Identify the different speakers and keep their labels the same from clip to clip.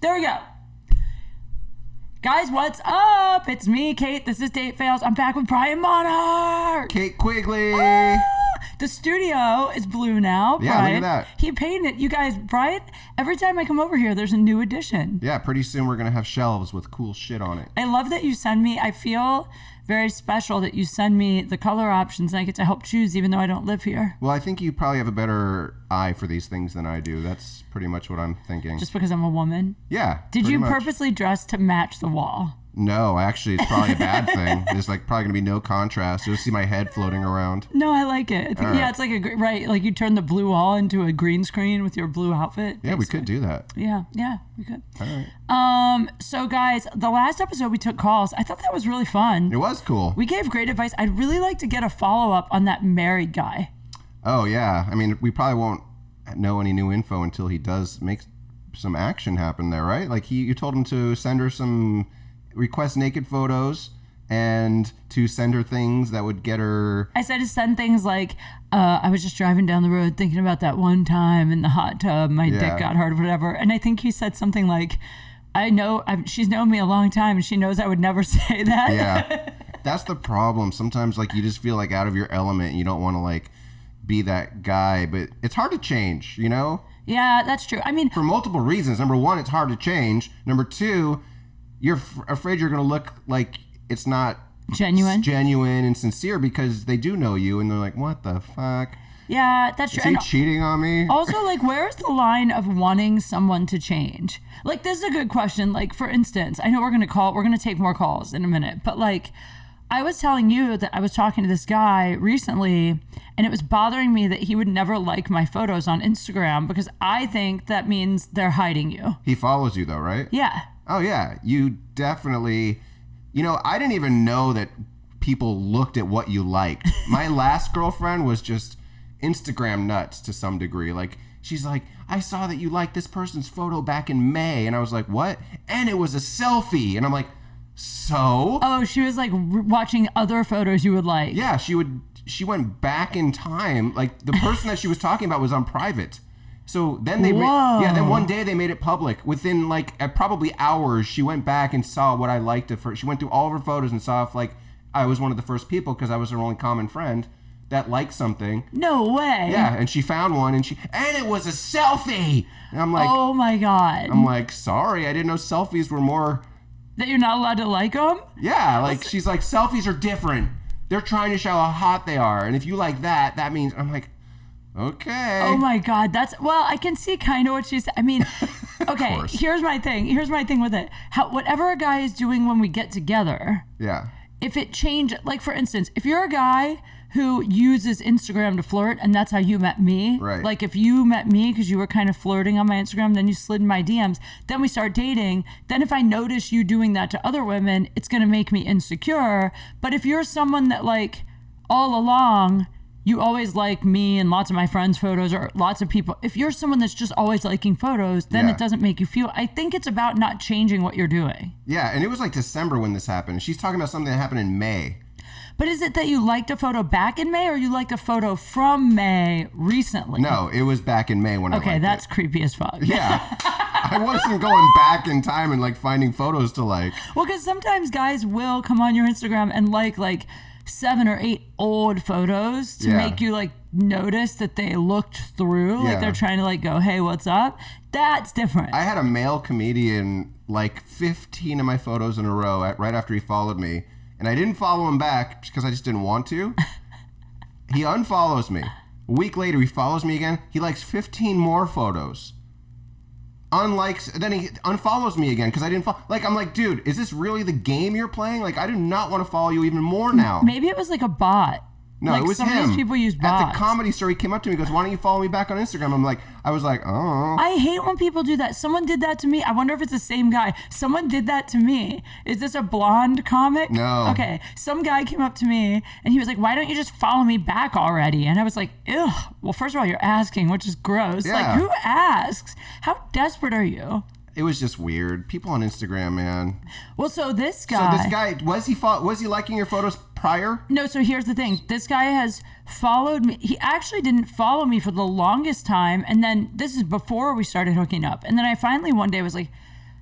Speaker 1: There we go. Guys, what's up? It's me, Kate. This is Date Fails. I'm back with Brian Monarch.
Speaker 2: Kate Quigley.
Speaker 1: The studio is blue now.
Speaker 2: Yeah,
Speaker 1: Brian.
Speaker 2: look at that.
Speaker 1: He painted it. You guys, Brian, every time I come over here, there's a new addition.
Speaker 2: Yeah, pretty soon we're going to have shelves with cool shit on it.
Speaker 1: I love that you send me, I feel very special that you send me the color options and I get to help choose even though I don't live here.
Speaker 2: Well, I think you probably have a better eye for these things than I do. That's pretty much what I'm thinking.
Speaker 1: Just because I'm a woman?
Speaker 2: Yeah.
Speaker 1: Did you
Speaker 2: much.
Speaker 1: purposely dress to match the wall?
Speaker 2: No, actually, it's probably a bad thing. There's like probably going to be no contrast. You'll see my head floating around.
Speaker 1: No, I like it. I think,
Speaker 2: right.
Speaker 1: It's like right. Like you turn the blue wall into a green screen with your blue outfit.
Speaker 2: Yeah, we could do that.
Speaker 1: Yeah, we could.
Speaker 2: All right.
Speaker 1: So guys, the last episode we took calls. I thought that was really fun.
Speaker 2: It was cool.
Speaker 1: We gave great advice. I'd really like to get a follow-up on that married guy.
Speaker 2: Oh, yeah. I mean, we probably won't know any new info until he does make some action happen there, right? Like you told him to send her some request naked photos and to send her things that would get her.
Speaker 1: I said to send things like, I was just driving down the road thinking about that one time in the hot tub, my dick got hard, whatever. And I think he said something like, she's known me a long time and she knows I would never say that.
Speaker 2: Yeah. That's the problem. Sometimes like you just feel like out of your element and you don't want to like be that guy, but it's hard to change, you know?
Speaker 1: Yeah, that's true. I mean,
Speaker 2: for multiple reasons. Number one, it's hard to change. Number two, you're afraid you're going to look like it's not genuine and sincere because they do know you and they're like, what the fuck?
Speaker 1: Yeah, that's true.
Speaker 2: Is he cheating on me?
Speaker 1: Also, like, where's the line of wanting someone to change? Like, this is a good question. Like, for instance, I know we're going to take more calls in a minute, but like, I was telling you that I was talking to this guy recently and it was bothering me that he would never like my photos on Instagram because I think that means they're hiding you.
Speaker 2: He follows you though, right?
Speaker 1: Yeah.
Speaker 2: Oh yeah. You definitely, I didn't even know that people looked at what you liked. My last girlfriend was just Instagram nuts to some degree. Like she's like, I saw that you liked this person's photo back in May. And I was like, what? And it was a selfie. And I'm like, so?
Speaker 1: Oh, she was like watching other photos you would like.
Speaker 2: Yeah, she went back in time. Like the person that she was talking about was on private. So then then one day they made it public. Within like probably hours, she went back and saw what I liked of her. She went through all of her photos and saw if like I was one of the first people because I was her only common friend that liked something.
Speaker 1: No way.
Speaker 2: Yeah, and she found one and it was a selfie. And I'm like,
Speaker 1: oh my God.
Speaker 2: I'm like, sorry, I didn't know selfies were more.
Speaker 1: That you're not allowed to like them?
Speaker 2: Yeah, like she's like, selfies are different. They're trying to show how hot they are. And if you like that, that means, I'm like, okay.
Speaker 1: Oh my God, I can see kind of what she's, I mean, okay, here's my thing with it. Whatever a guy is doing when we get together.
Speaker 2: Yeah.
Speaker 1: If it changes, like for instance, if you're a guy who uses Instagram to flirt and that's how you met me.
Speaker 2: Right.
Speaker 1: Like if you met me because you were kind of flirting on my Instagram, then you slid in my DMs, then we start dating. Then if I notice you doing that to other women, it's going to make me insecure. But if you're someone that like all along, you always like me and lots of my friends' photos or lots of people. If you're someone that's just always liking photos, then it doesn't make you feel. I think it's about not changing what you're doing.
Speaker 2: Yeah, and it was like December when this happened. She's talking about something that happened in May.
Speaker 1: But is it that you liked a photo back in May or you liked a photo from May recently?
Speaker 2: No, it was back in May when I liked it.
Speaker 1: Okay, that's creepy as fuck.
Speaker 2: Yeah. I wasn't going back in time and like finding photos to like.
Speaker 1: Well, because sometimes guys will come on your Instagram and like 7 or 8 old photos to make you like notice that they looked through. Like they're trying to like go, hey, what's up? That's different.
Speaker 2: I had a male comedian like 15 of my photos in a row right after he followed me. And I didn't follow him back because I just didn't want to. He unfollows me. A week later, he follows me again. He likes 15 more photos. Unlikes, then he unfollows me again because I didn't follow. Like, I'm like, dude, is this really the game you're playing? Like, I do not want to follow you even more now.
Speaker 1: Maybe it was like a bot.
Speaker 2: No,
Speaker 1: like
Speaker 2: it was
Speaker 1: some
Speaker 2: him.
Speaker 1: Of these people use bots.
Speaker 2: At the comedy store, he came up to me and goes, why don't you follow me back on Instagram? I was like, oh.
Speaker 1: I hate when people do that. Someone did that to me. I wonder if it's the same guy. Someone did that to me. Is this a blonde comic?
Speaker 2: No.
Speaker 1: Okay. Some guy came up to me and he was like, why don't you just follow me back already? And I was like, ew. Well, first of all, you're asking, which is gross.
Speaker 2: Yeah.
Speaker 1: Like, who asks? How desperate are you?
Speaker 2: It was just weird. People on Instagram, man.
Speaker 1: Well, so this guy,
Speaker 2: was he liking your photos prior?
Speaker 1: No, so here's the thing. This guy has followed me. He actually didn't follow me for the longest time. And then this is before we started hooking up. And then I finally one day was like,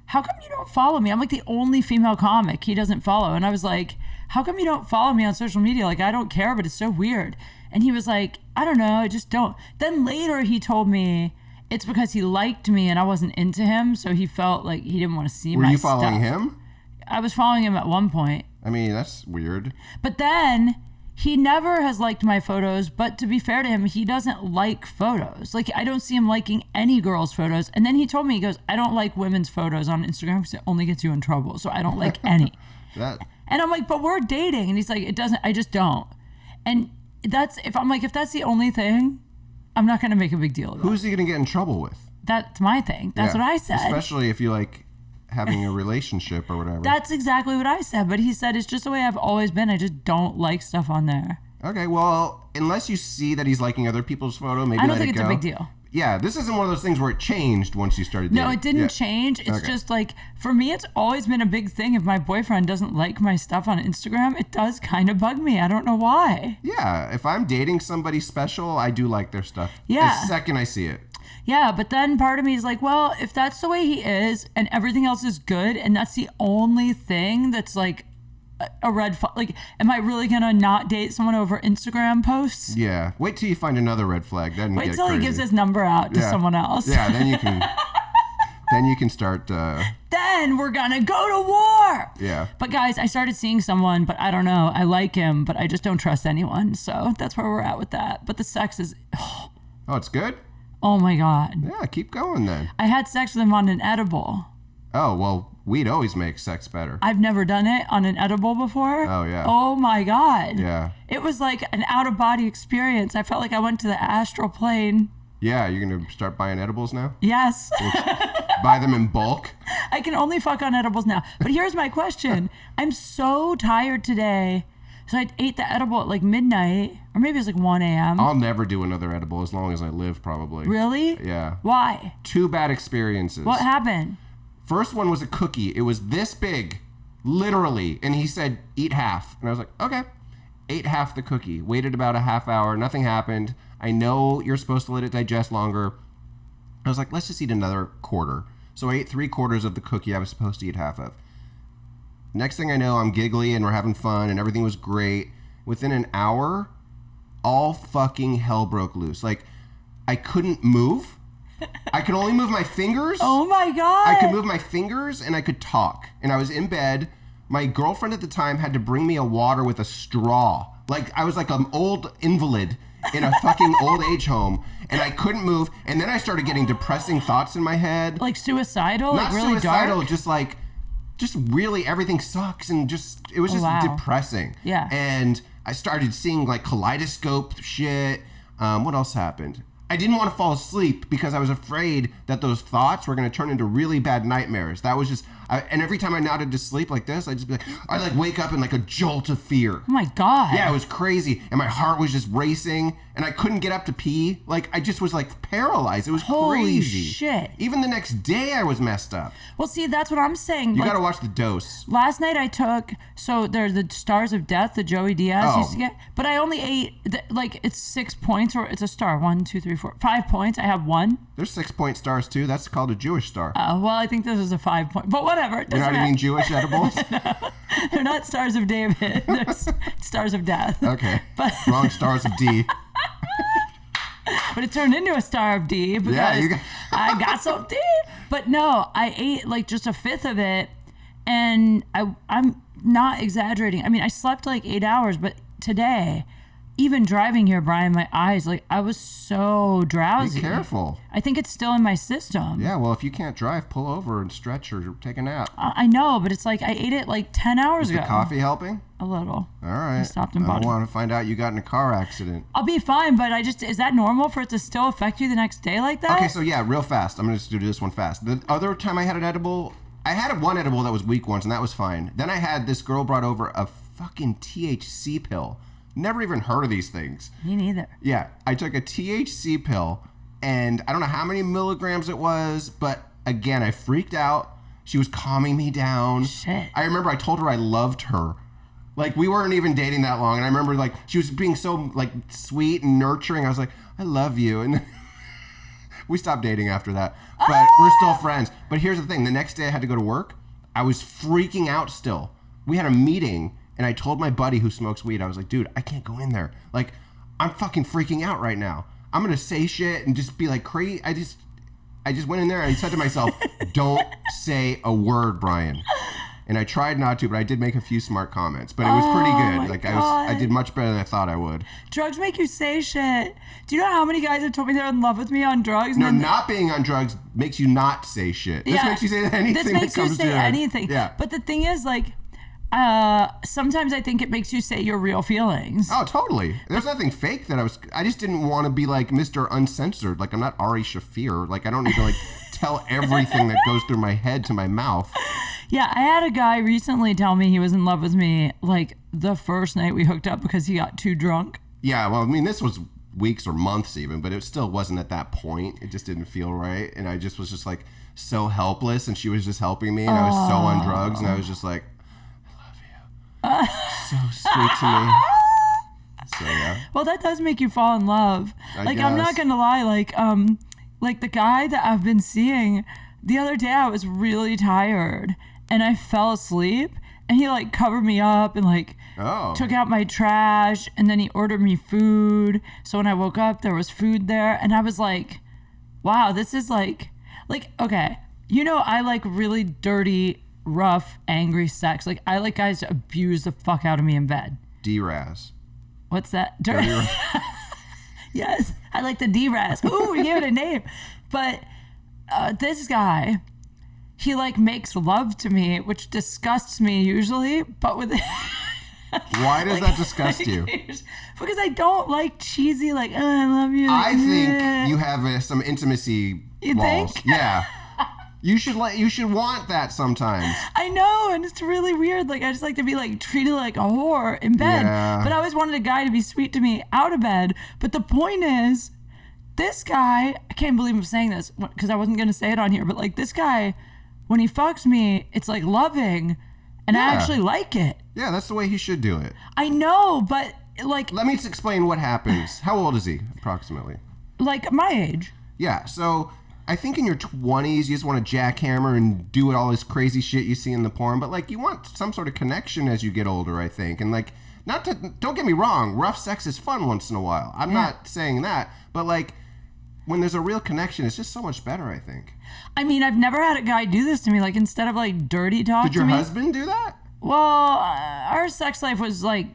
Speaker 1: how come you don't follow me? I'm like the only female comic he doesn't follow. And I was like, how come you don't follow me on social media? Like, I don't care, but it's so weird. And he was like, I don't know, I just don't. Then later he told me it's because he liked me and I wasn't into him, so he felt like he didn't want to see my stuff.
Speaker 2: Were you following him?
Speaker 1: I was following him at one point.
Speaker 2: I mean, that's weird.
Speaker 1: But then he never has liked my photos, but to be fair to him, he doesn't like photos. Like, I don't see him liking any girls' photos. And then he told me, he goes, I don't like women's photos on Instagram because it only gets you in trouble, so I don't like any. And I'm like, but we're dating. And he's like, it doesn't, I just don't. And that's, if that's the only thing, I'm not going to make a big deal about it.
Speaker 2: Who's he going to get in trouble with?
Speaker 1: That's my thing. That's what I said.
Speaker 2: Especially if you like having a relationship or whatever.
Speaker 1: That's exactly what I said. But he said, it's just the way I've always been. I just don't like stuff on there.
Speaker 2: Okay, well, unless you see that he's liking other people's photo, maybe
Speaker 1: I don't think it's a big deal.
Speaker 2: Yeah, this isn't one of those things where it changed once you started dating.
Speaker 1: No, it didn't change. It's just like, for me, it's always been a big thing. If my boyfriend doesn't like my stuff on Instagram, it does kind of bug me. I don't know why.
Speaker 2: Yeah, if I'm dating somebody special, I do like their stuff.
Speaker 1: Yeah.
Speaker 2: The second I see it.
Speaker 1: Yeah, but then part of me is like, well, if that's the way he is and everything else is good and that's the only thing that's like a red flag, like, am I really gonna not date someone over Instagram posts?
Speaker 2: Yeah, wait till you find another red flag. Then
Speaker 1: wait
Speaker 2: get
Speaker 1: till
Speaker 2: crazy.
Speaker 1: he gives his number out to someone else.
Speaker 2: Yeah, then you can. Then you can start.
Speaker 1: Then we're gonna go to war.
Speaker 2: Yeah.
Speaker 1: But guys, I started seeing someone, but I don't know. I like him, but I just don't trust anyone. So that's where we're at with that. But the sex is.
Speaker 2: Oh, it's good.
Speaker 1: Oh my God.
Speaker 2: Yeah, keep going then.
Speaker 1: I had sex with him on an edible.
Speaker 2: Oh well, weed always makes sex better.
Speaker 1: I've never done it on an edible before.
Speaker 2: Oh yeah.
Speaker 1: Oh my God.
Speaker 2: Yeah.
Speaker 1: It was like an out of body experience. I felt like I went to the astral plane.
Speaker 2: Yeah, you're gonna start buying edibles now?
Speaker 1: Yes.
Speaker 2: Buy them in bulk?
Speaker 1: I can only fuck on edibles now. But here's my question. I'm so tired today. So I ate the edible at like midnight, or maybe it was like 1 a.m.
Speaker 2: I'll never do another edible as long as I live, probably.
Speaker 1: Really?
Speaker 2: Yeah.
Speaker 1: Why?
Speaker 2: 2 bad experiences.
Speaker 1: What happened?
Speaker 2: First one was a cookie. It was this big, literally. And he said, eat half. And I was like, okay. Ate half the cookie. Waited about a half hour. Nothing happened. I know you're supposed to let it digest longer. I was like, let's just eat another quarter. So I ate 3/4 of the cookie I was supposed to eat half of. Next thing I know, I'm giggly and we're having fun and everything was great. Within an hour, all fucking hell broke loose. Like, I couldn't move. I could only move my fingers.
Speaker 1: Oh my God.
Speaker 2: I could move my fingers and I could talk. And I was in bed. My girlfriend at the time had to bring me a water with a straw. Like, I was like an old invalid in a fucking old age home. And I couldn't move. And then I started getting depressing thoughts in my head.
Speaker 1: Like suicidal?
Speaker 2: Not
Speaker 1: like really
Speaker 2: suicidal,
Speaker 1: dark?
Speaker 2: just really everything sucks and just it was just depressing.
Speaker 1: Yeah.
Speaker 2: And I started seeing like kaleidoscope shit. What else happened? I didn't want to fall asleep because I was afraid that those thoughts were going to turn into really bad nightmares. That was just, and every time I nodded to sleep like this, I'd just be like, I'd like wake up in like a jolt of fear.
Speaker 1: Oh my God.
Speaker 2: Yeah, it was crazy. And my heart was just racing and I couldn't get up to pee. Like, I just was like paralyzed. It was
Speaker 1: Holy
Speaker 2: crazy.
Speaker 1: Shit.
Speaker 2: Even the next day I was messed up.
Speaker 1: Well, see, that's what I'm saying.
Speaker 2: You got to watch the dose.
Speaker 1: Last night I took, so there's the Stars of Death that Joey Diaz used to get, but I only ate, like, it's 6 points, or it's a star. 1, 2, 3, 4, 5 points. I have 1.
Speaker 2: There's 6-point stars too. That's called a Jewish star.
Speaker 1: Well, I think this is a 5 point, but whatever.
Speaker 2: You know what I mean? Jewish edibles?
Speaker 1: No, they're not Stars of David. They're Stars of Death.
Speaker 2: Okay. Wrong Stars of D.
Speaker 1: But it turned into a Star of D because I got some D. But no, I ate like just a fifth of it, and I'm not exaggerating. I mean, I slept like 8 hours, but today, even driving here, Brian, my eyes, like, I was so drowsy.
Speaker 2: Be careful.
Speaker 1: I think it's still in my system.
Speaker 2: Yeah, well, if you can't drive, pull over and stretch or take a nap.
Speaker 1: I know, but it's like I ate it like 10 hours ago.
Speaker 2: Is the coffee helping?
Speaker 1: A little.
Speaker 2: All right.
Speaker 1: I stopped and
Speaker 2: I
Speaker 1: bought
Speaker 2: don't
Speaker 1: it.
Speaker 2: want to find out you got in a car accident.
Speaker 1: I'll be fine, but is that normal for it to still affect you the next day like that?
Speaker 2: Okay, so yeah, real fast. I'm going to just do this one fast. The other time I had an edible, I had one edible that was weak once, and that was fine. Then I had this girl brought over a fucking THC pill. Never even heard of these things.
Speaker 1: Me neither.
Speaker 2: Yeah, I took a THC pill, and I don't know how many milligrams it was, but again, I freaked out. She was calming me down.
Speaker 1: Shit.
Speaker 2: I remember I told her I loved her. Like, we weren't even dating that long, and I remember, like, she was being so, like, sweet and nurturing. I was like, I love you. And We stopped dating after that, but we're still friends. But here's the thing: the next day I had to go to work. I was freaking out still. We had a meeting, and I told my buddy who smokes weed, I was like, dude, I can't go in there. Like, I'm fucking freaking out right now. I'm gonna say shit and just be like crazy. I just went in there and I said to myself, don't say a word, Brian. And I tried not to, but I did make a few smart comments. But it was pretty good. Like I did much better than I thought I would.
Speaker 1: Drugs make you say shit. Do you know how many guys have told me they're in love with me on drugs?
Speaker 2: No, not being on drugs makes you not say shit. This makes you say anything.
Speaker 1: This makes you say anything.
Speaker 2: Yeah.
Speaker 1: But the thing is, like, sometimes I think it makes you say your real feelings.
Speaker 2: Oh, totally. There's nothing fake that I just didn't want to be like Mr. Uncensored. Like, I'm not Ari Shaffir. Like, I don't need to like tell everything that goes through my head to my mouth.
Speaker 1: Yeah, I had a guy recently tell me he was in love with me like the first night we hooked up because he got too drunk.
Speaker 2: Yeah, well, I mean, this was weeks or months even, but it still wasn't at that point. It just didn't feel right. And I just was just like so helpless, and she was just helping me, and I was so on drugs, and I was just like, I love you. So sweet to me. So, yeah.
Speaker 1: Well, that does make you fall in love.
Speaker 2: I guess.
Speaker 1: I'm not going to lie. Like the guy that I've been seeing the other day, I was really tired. And I fell asleep, and he like covered me up and like took out my trash, and then he ordered me food. So when I woke up, there was food there, and I was like, wow, this is like, okay, you know, I like really dirty, rough, angry sex. Like, I like guys to abuse the fuck out of me in bed.
Speaker 2: D-Raz.
Speaker 1: What's that? Dirty. Yes, I like the D-Raz. Ooh, we gave it a name. But this guy, he like makes love to me, which disgusts me usually, but with
Speaker 2: why does that disgust you?
Speaker 1: Because I don't like cheesy, like, oh, I love you.
Speaker 2: I think you have some intimacy walls.
Speaker 1: Think?
Speaker 2: Yeah. You should want that sometimes.
Speaker 1: I know, and it's really weird. Like, I just like to be like treated like a whore in bed.
Speaker 2: Yeah.
Speaker 1: But I always wanted a guy to be sweet to me out of bed. But the point is, this guy, I can't believe I'm saying this because I wasn't going to say it on here, but like this guy, when he fucks me, it's like loving, and I actually like it.
Speaker 2: Yeah, that's the way he should do it.
Speaker 1: I know, but like...
Speaker 2: Let me explain what happens. How old is he, approximately?
Speaker 1: Like my age.
Speaker 2: Yeah, so I think in your 20s, you just want to jackhammer and do all this crazy shit you see in the porn, but like you want some sort of connection as you get older, I think. And like, don't get me wrong, rough sex is fun once in a while. I'm not saying that, but like, when there's a real connection, it's just so much better, I think.
Speaker 1: I mean, I've never had a guy do this to me. Like, instead of like dirty talk to me.
Speaker 2: Did your husband do that?
Speaker 1: Well, our sex life was like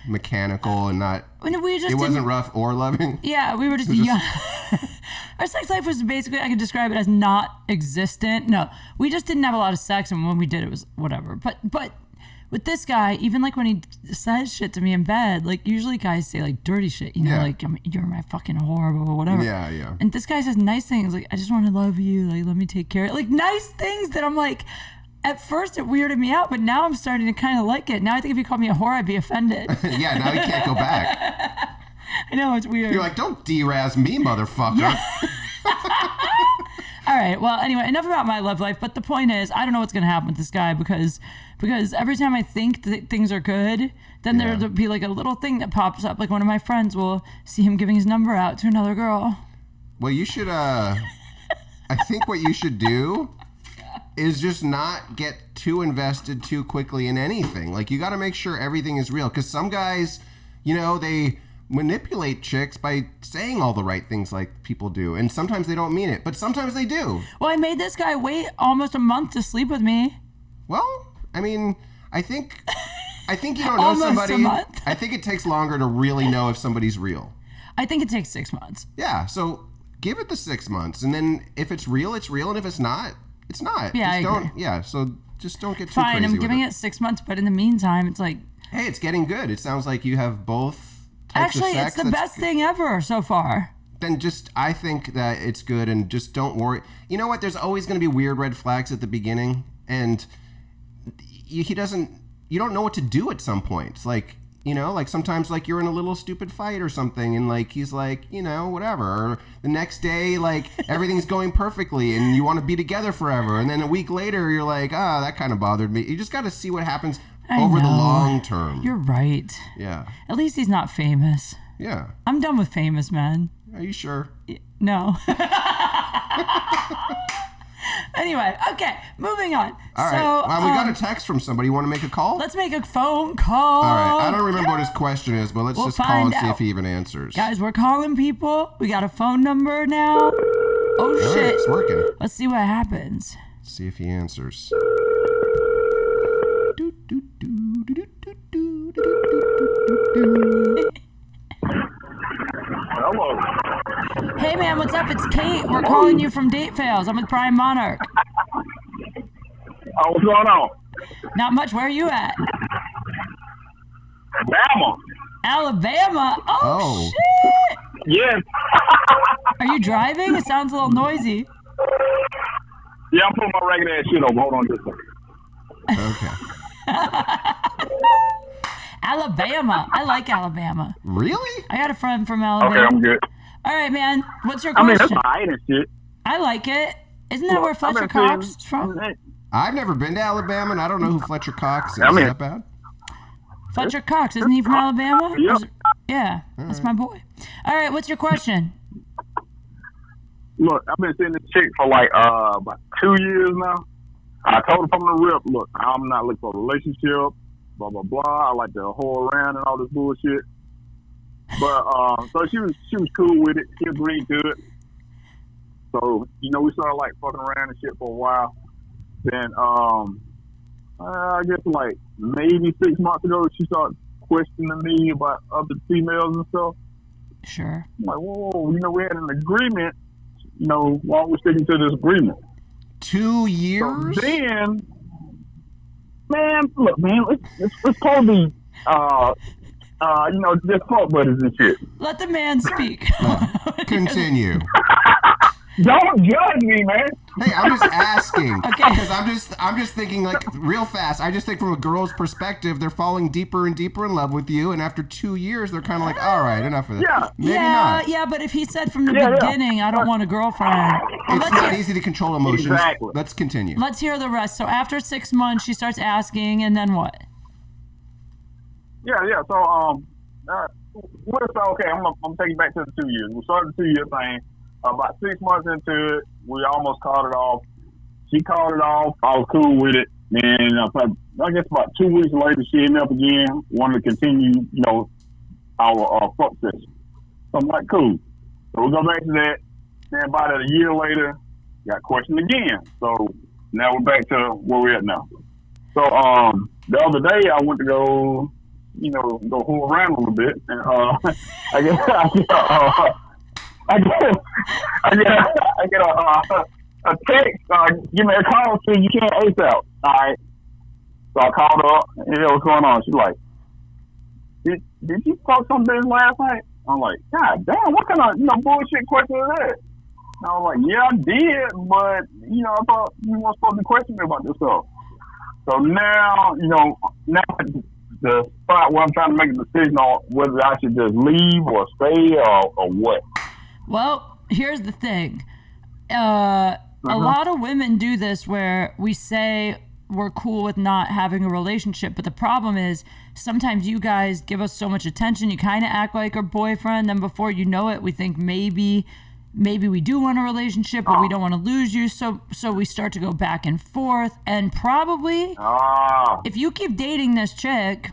Speaker 2: mechanical and not.
Speaker 1: It
Speaker 2: wasn't rough or loving.
Speaker 1: Yeah, we were just young. Our sex life was basically, I could describe it as not existent. No, we just didn't have a lot of sex, and when we did, it was whatever. But with this guy, even like when he says shit to me in bed, like usually guys say like dirty shit, you know, like you're my fucking whore or whatever.
Speaker 2: Yeah, yeah.
Speaker 1: And this guy says nice things like I just want to love you, like let me take care of it. Like nice things that I'm like, at first it weirded me out, but now I'm starting to kind of like it. Now I think if you called me a whore, I'd be offended.
Speaker 2: Yeah, now you can't go back.
Speaker 1: I know, it's weird.
Speaker 2: You're like, don't D-Raz me, motherfucker.
Speaker 1: Yeah. All right. Well, anyway, enough about my love life. But the point is, I don't know what's going to happen with this guy because every time I think that things are good, then there'll be like a little thing that pops up. Like one of my friends will see him giving his number out to another girl.
Speaker 2: Well, you should, I think what you should do is just not get too invested too quickly in anything. Like, you got to make sure everything is real. Because some guys, you know, they manipulate chicks by saying all the right things like people do. And sometimes they don't mean it, but sometimes they do.
Speaker 1: Well, I made this guy wait almost a month to sleep with me.
Speaker 2: Well, I mean, I think you don't know somebody.
Speaker 1: A month.
Speaker 2: I think it takes longer to really know if somebody's real.
Speaker 1: I think it takes 6 months.
Speaker 2: Yeah, so give it the 6 months. And then if it's real, it's real. And if it's not, it's not.
Speaker 1: Yeah,
Speaker 2: I
Speaker 1: agree.
Speaker 2: Yeah, so just don't get too
Speaker 1: Fine,
Speaker 2: crazy
Speaker 1: I'm giving it 6 months, but in the meantime, it's like...
Speaker 2: Hey, it's getting good. It sounds like you have both types of sex.
Speaker 1: Actually, it's the best thing ever so far.
Speaker 2: Then I think that it's good, and just don't worry. You know what? There's always going to be weird red flags at the beginning, and you don't know what to do at some point. It's like, you know, like sometimes like you're in a little stupid fight or something, and like he's like, you know, whatever. Or the next day, like everything's going perfectly and you want to be together forever. And then a week later, you're like, that kind of bothered me. You just got to see what happens over the long term.
Speaker 1: You're right.
Speaker 2: Yeah.
Speaker 1: At least he's not famous.
Speaker 2: Yeah.
Speaker 1: I'm done with famous men.
Speaker 2: Are you sure?
Speaker 1: No. Anyway, okay, moving on.
Speaker 2: All right.
Speaker 1: So,
Speaker 2: We got a text from somebody. You want to make a call?
Speaker 1: let's make a phone call.
Speaker 2: All right. I don't remember what his question is, but let's
Speaker 1: We'll
Speaker 2: just call
Speaker 1: find
Speaker 2: and see
Speaker 1: out.
Speaker 2: if he even answers.
Speaker 1: Guys, we're calling people. We got a phone number now. Oh,
Speaker 2: All right,
Speaker 1: shit.
Speaker 2: it's working.
Speaker 1: Let's see what happens.
Speaker 2: See if he answers.
Speaker 3: Hello.
Speaker 1: Hey, man, what's up? It's Kate. We're calling you from Date Fails. I'm with Prime Monarch.
Speaker 3: What's going on?
Speaker 1: Not much. Where are you at?
Speaker 3: Bama.
Speaker 1: Alabama. Oh,
Speaker 2: Oh.
Speaker 1: shit.
Speaker 3: Yes.
Speaker 1: Are you driving? It sounds a little noisy.
Speaker 3: Yeah, I'm putting my ragged ass shit over. Hold on just a second.
Speaker 2: Okay.
Speaker 1: Alabama. I like Alabama.
Speaker 2: Really?
Speaker 1: I got a friend from
Speaker 3: Okay,
Speaker 1: Alabama.
Speaker 3: I'm good.
Speaker 1: All right, man. What's your
Speaker 3: I mean,
Speaker 1: question?
Speaker 3: that's alright and shit.
Speaker 1: I like it. Isn't that where
Speaker 3: I've
Speaker 1: Fletcher
Speaker 3: been
Speaker 1: Cox
Speaker 3: seeing-
Speaker 1: is from?
Speaker 2: I've never been to Alabama, and I don't know who Fletcher Cox is.
Speaker 3: I mean-
Speaker 2: Is that bad?
Speaker 1: Fletcher Cox, isn't he from Alabama?
Speaker 3: Yep.
Speaker 1: Or is- Yeah, that's my boy. All right, what's your question?
Speaker 3: Look, I've been seeing this chick for like about 2 years now. I told her from the rip, look, I'm not looking for a relationship, blah blah blah. I like to whore around and all this bullshit. But so she was cool with it. She agreed to it. So we started like fucking around and shit for a while. Then I guess like maybe 6 months ago, she started questioning me about other females and stuff.
Speaker 1: Sure.
Speaker 3: I'm like, whoa, we had an agreement. Why are we sticking to this agreement?
Speaker 2: 2 years?
Speaker 3: So then, man, look, man, let's probably just fuck buddies and shit.
Speaker 1: Let the man speak.
Speaker 2: Continue.
Speaker 3: Don't judge me, man.
Speaker 2: Hey, I'm just asking.
Speaker 1: Okay.
Speaker 2: Because I'm just thinking like real fast. I just think from a girl's perspective, they're falling deeper and deeper in love with you, and after 2 years, they're kind of like, all right, enough of this.
Speaker 3: Yeah.
Speaker 2: Maybe
Speaker 1: yeah,
Speaker 2: not.
Speaker 1: yeah, but if he said from the
Speaker 3: Yeah, yeah.
Speaker 1: beginning, I don't want a girlfriend.
Speaker 2: It's
Speaker 1: Let's
Speaker 2: not
Speaker 1: hear,
Speaker 2: easy to control emotions.
Speaker 3: Exactly.
Speaker 2: Let's continue.
Speaker 1: let's hear the rest. So after 6 months, she starts asking, and then what?
Speaker 3: Yeah. So okay. I'm taking you back to the 2 years. We started the 2 year thing. About 6 months into it, we almost called it off. She called it off. I was cool with it. And I guess about 2 weeks later, she hit me up again, wanted to continue, our fuck session. So I'm like, cool. So we go back to that. Then about a year later, got questioned again. So now we're back to where we're at now. So the other day, I went to go fool around a little bit, and I get a text, give me a call, so you can't ace out. All right. So I called her up, and what's going on? She's like, did you fuck some bitch last night? I'm like, God damn, what kind of bullshit question is that? And I was like, yeah, I did, but I thought you weren't supposed to question me about this stuff. So now the spot where I'm trying to make a decision on whether I should just leave or stay or what.
Speaker 1: Well, here's the thing. A lot of women do this where we say we're cool with not having a relationship, but the problem is sometimes you guys give us so much attention, you kind of act like our boyfriend, then before you know it, we think maybe we do want a relationship, but we don't want to lose you, so we start to go back and forth, and probably if you keep dating this chick,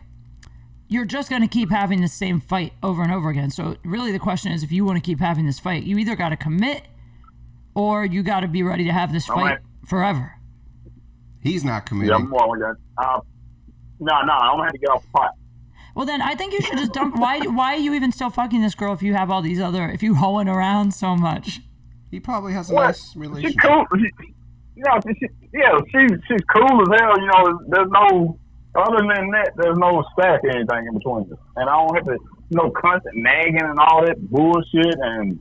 Speaker 1: you're just going to keep having the same fight over and over again. So really the question is, if you want to keep having this fight, you either got to commit or you got to be ready to have this fight forever.
Speaker 2: He's not committing.
Speaker 3: Yeah, I'm more like that. No, I'm going to have to get off the pot.
Speaker 1: Well, then I think you should just dump. Why are you even still fucking this girl if you have all these other, if you hoeing around so much?
Speaker 2: He probably has a nice
Speaker 3: She's
Speaker 2: relationship.
Speaker 3: cool. She's cool as hell. There's no, other than that, there's no stack or anything in between us. And I don't have to, constant nagging and all that bullshit and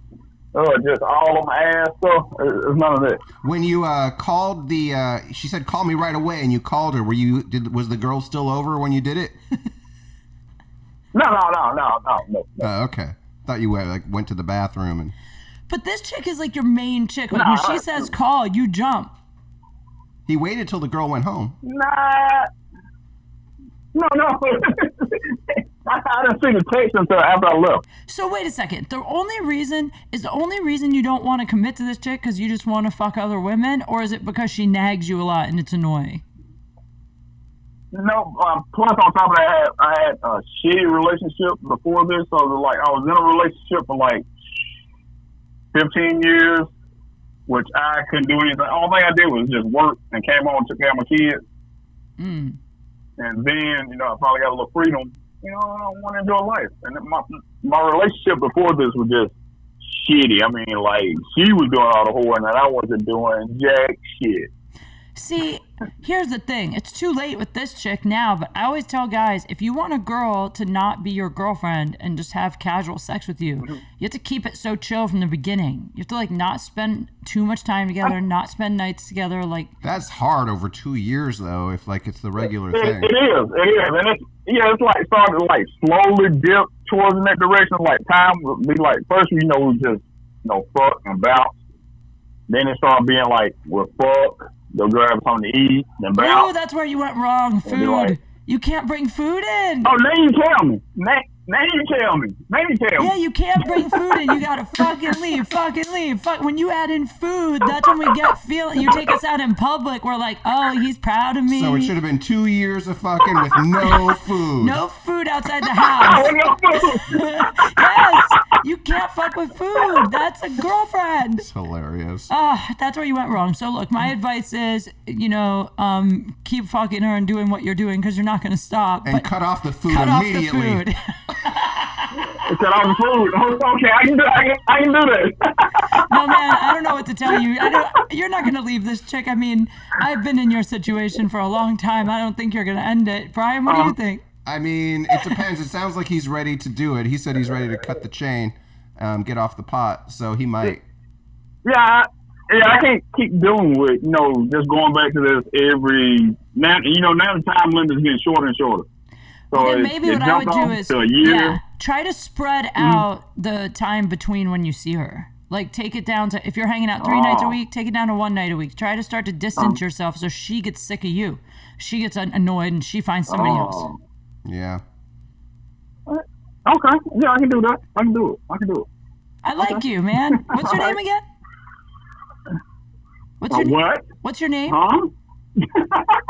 Speaker 3: just all on my ass stuff. It's none of that.
Speaker 2: When you called she said, call me right away, and you called her, was the girl still over when you did it?
Speaker 3: No.
Speaker 2: Okay. Thought you went to the bathroom and.
Speaker 1: But this chick is like your main chick. Like when she says call, you jump.
Speaker 2: He waited till the girl went home.
Speaker 3: Nah. No. I didn't see the text until after I left.
Speaker 1: So wait a second. The only reason you don't want to commit to this chick because you just want to fuck other women, or is it because she nags you a lot and it's annoying?
Speaker 3: No, plus on top of that, I had a shitty relationship before this. So like, I was in a relationship for like 15 years, which I couldn't do anything. All thing I did was just work and came home and took care of my kids.
Speaker 1: Mm.
Speaker 3: And then, I finally got a little freedom. I want to enjoy life. And my relationship before this was just shitty. I mean, like, she was doing all the whoring and I wasn't doing jack shit.
Speaker 1: See, here's the thing. It's too late with this chick now, but I always tell guys, if you want a girl to not be your girlfriend and just have casual sex with you, you have to keep it so chill from the beginning. You have to, like, not spend too much time together, not spend nights together, like...
Speaker 2: That's hard over 2 years, though, if, like, it's the regular thing.
Speaker 3: It is. And it's like starting to, like, slowly dip towards in that direction. Like, time would be like, first, we just, fuck and bounce. Then it started being like, we're fuck. Go grab something to eat, then bounce.
Speaker 1: Oh, that's where you went wrong. Food. Like, you can't bring food in.
Speaker 3: Oh, now you tell me. Now you tell me.
Speaker 1: Yeah, you can't bring food in. You gotta fucking leave. When you add in food, that's when we get feeling. You take us out in public. We're like, oh, he's proud of me.
Speaker 2: So it should have been 2 years of fucking with no food.
Speaker 1: No food outside the house.
Speaker 3: No food.
Speaker 1: Yes, you can't fuck with food. That's a girlfriend.
Speaker 2: It's hilarious.
Speaker 1: That's where you went wrong. So look, my advice is, keep fucking her and doing what you're doing because you're not gonna stop.
Speaker 2: And cut off the food
Speaker 1: Cut
Speaker 2: immediately.
Speaker 1: off the food.
Speaker 3: Cut off the food. Okay, I can do that.
Speaker 1: No, man, I don't know what to tell you. You're not going to leave this chick. I mean, I've been in your situation for a long time. I don't think you're going to end it. Brian, what do you think?
Speaker 2: I mean, it depends. It sounds like he's ready to do it. He said he's ready to cut the chain, get off the pot, so he might.
Speaker 3: Yeah, I can't keep dealing with, just going back to this every... Now the time limit is getting shorter and shorter. So
Speaker 1: then maybe what I would do is try to spread out the time between when you see her. Like, take it down to, if you're hanging out 3 nights a week, take it down to 1 night a week. Try to start to distance yourself so she gets sick of you. She gets annoyed and she finds somebody else.
Speaker 2: Yeah.
Speaker 3: Okay. Yeah, I can do that. I can do it.
Speaker 1: I like you, man. What's your name again?
Speaker 3: What's
Speaker 1: your name?
Speaker 3: Huh?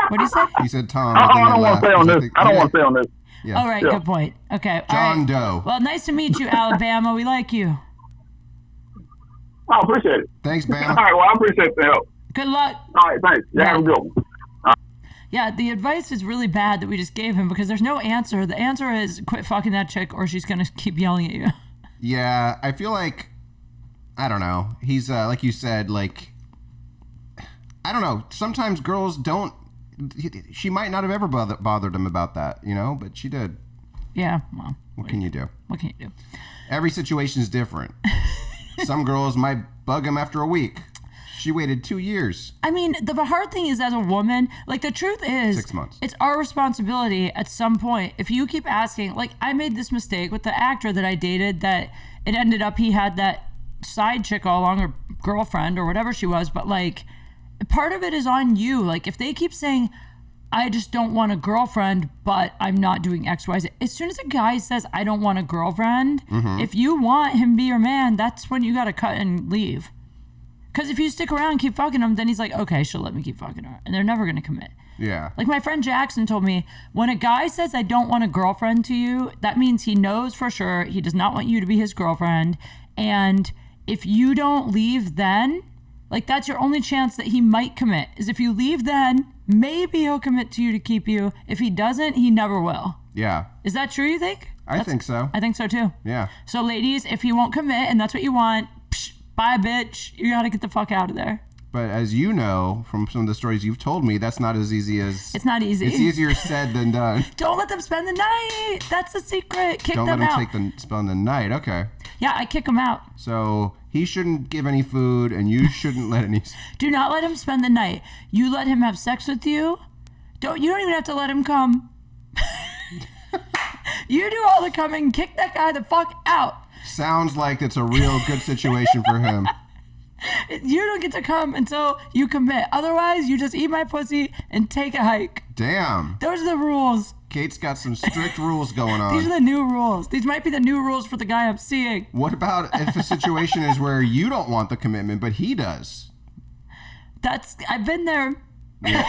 Speaker 1: What do you say?
Speaker 2: He said Tom.
Speaker 3: I don't want to say on this. I don't want to say on this.
Speaker 2: Yeah.
Speaker 1: All right, good point. Okay.
Speaker 2: John Doe.
Speaker 1: Well, nice to meet you, Alabama. We like you.
Speaker 3: I appreciate it.
Speaker 2: Thanks, Bam.
Speaker 3: All right, well, I appreciate the help.
Speaker 1: Good luck.
Speaker 3: All right, thanks. Yeah, have a good one.
Speaker 1: Yeah, the advice is really bad that we just gave him because there's no answer. The answer is quit fucking that chick or she's going to keep yelling at you.
Speaker 2: Yeah, I feel like, I don't know. He's, like you said, like, I don't know. Sometimes girls don't. She might not have ever bothered him about that, but she did.
Speaker 1: Yeah, well.
Speaker 2: What can you do?
Speaker 1: What can you do?
Speaker 2: Every situation is different. Some girls might bug him after a week. She waited 2 years.
Speaker 1: I mean, the hard thing is as a woman, like the truth is
Speaker 2: 6 months.
Speaker 1: It's our responsibility at some point. If you keep asking, like I made this mistake with the actor that I dated that it ended up he had that side chick all along, or girlfriend or whatever she was, but like part of it is on you. Like if they keep saying, I just don't want a girlfriend, but I'm not doing X, Y, Z. As soon as a guy says, I don't want a girlfriend, if you want him to be your man, that's when you got to cut and leave. Because if you stick around and keep fucking him, then he's like, okay, she'll let me keep fucking her. And they're never going to commit.
Speaker 2: Yeah.
Speaker 1: Like my friend Jackson told me, when a guy says, I don't want a girlfriend to you, that means he knows for sure he does not want you to be his girlfriend. And if you don't leave then, like that's your only chance that he might commit, is if you leave then, maybe he'll commit to you to keep you. If he doesn't, he never will.
Speaker 2: Yeah.
Speaker 1: Is that true, you think?
Speaker 2: I think so.
Speaker 1: I think so too.
Speaker 2: Yeah.
Speaker 1: So ladies, if he won't commit and that's what you want, bye bitch, you gotta get the fuck out of there.
Speaker 2: But as you know from some of the stories you've told me, that's not as easy as...
Speaker 1: It's not easy.
Speaker 2: It's easier said than done.
Speaker 1: Don't let them spend the night. That's the secret. Kick
Speaker 2: Don't
Speaker 1: them
Speaker 2: let
Speaker 1: out.
Speaker 2: them spend the night. Okay.
Speaker 1: Yeah, I kick them out.
Speaker 2: So he shouldn't give any food and you shouldn't let any...
Speaker 1: Do not let him spend the night. You let him have sex with you. You don't even have to let him come. You do all the coming. Kick that guy the fuck out.
Speaker 2: Sounds like it's a real good situation for him.
Speaker 1: You don't get to come until you commit. Otherwise, you just eat my pussy and take a hike.
Speaker 2: Damn.
Speaker 1: Those are the rules.
Speaker 2: Kate's got some strict rules going on.
Speaker 1: These are the new rules. These might be the new rules for the guy I'm seeing.
Speaker 2: What about if the situation is where you don't want the commitment, but he does?
Speaker 1: I've been there.
Speaker 2: Yeah.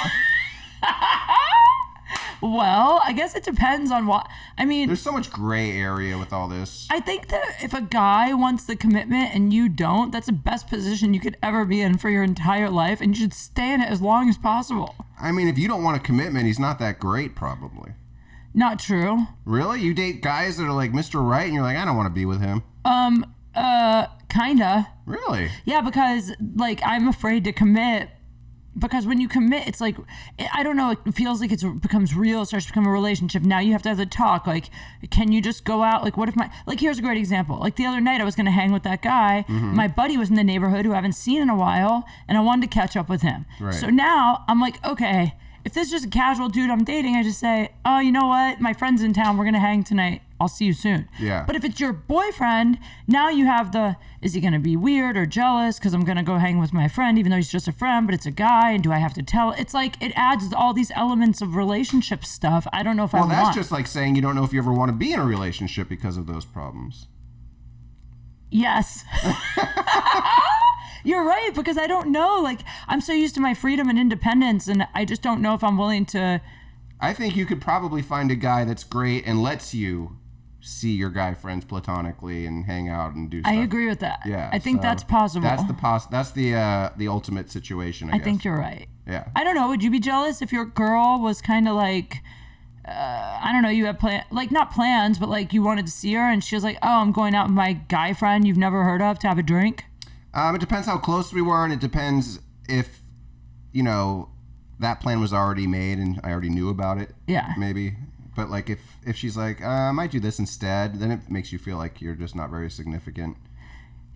Speaker 1: Well, I guess it depends on what. I mean,
Speaker 2: There's so much gray area with all this.
Speaker 1: I think that if a guy wants the commitment and you don't, that's the best position you could ever be in for your entire life, and you should stay in it as long as possible.
Speaker 2: I mean, if you don't want a commitment, he's not that great, probably.
Speaker 1: Not true.
Speaker 2: Really? You date guys that are like Mr. Right, and you're like, I don't want to be with him.
Speaker 1: Kinda.
Speaker 2: Really?
Speaker 1: Yeah, because, like, I'm afraid to commit. Because when you commit, it's like, I don't know, it feels like it becomes real, it starts to become a relationship. Now you have to have the talk. Like, can you just go out? Like, what if here's a great example. Like, the other night I was going to hang with that guy.
Speaker 2: Mm-hmm.
Speaker 1: My buddy was in the neighborhood who I haven't seen in a while, and I wanted to catch up with him.
Speaker 2: Right.
Speaker 1: So now I'm like, okay, if this is just a casual dude I'm dating, I just say, oh, you know what? My friend's in town. We're going to hang tonight. I'll see you soon.
Speaker 2: Yeah.
Speaker 1: But if it's your boyfriend, now you have is he going to be weird or jealous because I'm going to go hang with my friend, even though he's just a friend, but it's a guy, and do I have to tell? It's like, it adds all these elements of relationship stuff. I don't know if I want.
Speaker 2: Well, that's just like saying you don't know if you ever want to be in a relationship because of those problems.
Speaker 1: Yes. You're right, because I don't know. Like, I'm so used to my freedom and independence, and I just don't know if I'm willing to.
Speaker 2: I think you could probably find a guy that's great and lets you see your guy friends platonically and hang out and do stuff.
Speaker 1: I agree with that.
Speaker 2: Yeah,
Speaker 1: I think
Speaker 2: so
Speaker 1: that's possible.
Speaker 2: That's the ultimate situation, I guess.
Speaker 1: think you're right.
Speaker 2: Yeah.
Speaker 1: I don't know. Would you be jealous if your girl was kind of like, I don't know, you have not plans, but like you wanted to see her and she was like, oh, I'm going out with my guy friend you've never heard of to have a drink?
Speaker 2: It depends how close we were, and it depends if, that plan was already made and I already knew about it.
Speaker 1: Yeah.
Speaker 2: Maybe. But like if she's like, I might do this instead, then it makes you feel like you're just not very significant.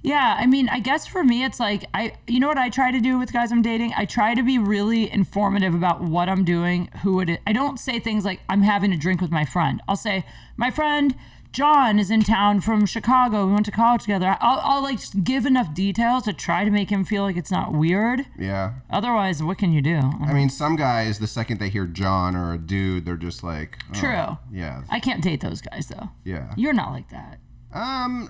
Speaker 1: Yeah, I mean, I guess for me, it's like, you know what I try to do with guys I'm dating? I try to be really informative about what I'm doing, who it is. I don't say things like, I'm having a drink with my friend. I'll say, my friend John is in town from Chicago. We went to college together. I'll like just give enough details to try to make him feel like it's not weird.
Speaker 2: Yeah.
Speaker 1: Otherwise, what can you do?
Speaker 2: I mean, some guys, the second they hear John or a dude, they're just like, oh,
Speaker 1: True.
Speaker 2: Yeah.
Speaker 1: I can't date those guys, though.
Speaker 2: Yeah.
Speaker 1: You're not like that.
Speaker 2: I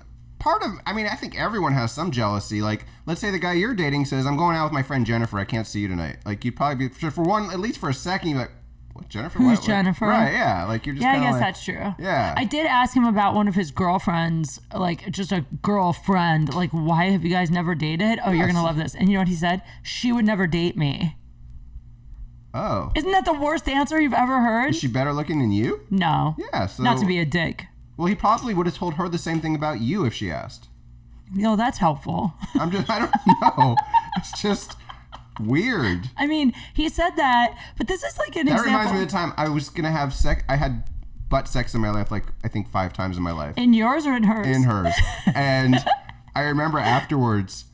Speaker 2: think everyone has some jealousy. Like, let's say the guy you're dating says, I'm going out with my friend Jennifer. I can't see you tonight. Like, you'd probably be, for one, at least for a second, you'd be like, what, Jennifer?
Speaker 1: Who's Jennifer?
Speaker 2: Right, yeah. Like, you're just
Speaker 1: Yeah, I
Speaker 2: kinda
Speaker 1: guess
Speaker 2: like,
Speaker 1: that's true.
Speaker 2: Yeah.
Speaker 1: I did ask him about one of his girlfriends, like just a girlfriend. Like, why have you guys never dated? Oh, you're
Speaker 2: Yes.
Speaker 1: going to love this. And you know what he said? She would never date me.
Speaker 2: Oh.
Speaker 1: Isn't that the worst answer you've ever heard?
Speaker 2: Is she better looking than you?
Speaker 1: No.
Speaker 2: Yeah, so.
Speaker 1: Not to be a dick.
Speaker 2: Well, he probably would have told her the same thing about you if she asked.
Speaker 1: That's helpful.
Speaker 2: I don't know. It's just weird.
Speaker 1: I mean, he said that, but this is like an
Speaker 2: That
Speaker 1: example.
Speaker 2: reminds me of the time I was going to have sex. I had butt sex in my life, like, I think 5 times in my life.
Speaker 1: In yours or in hers?
Speaker 2: In hers. And I remember afterwards,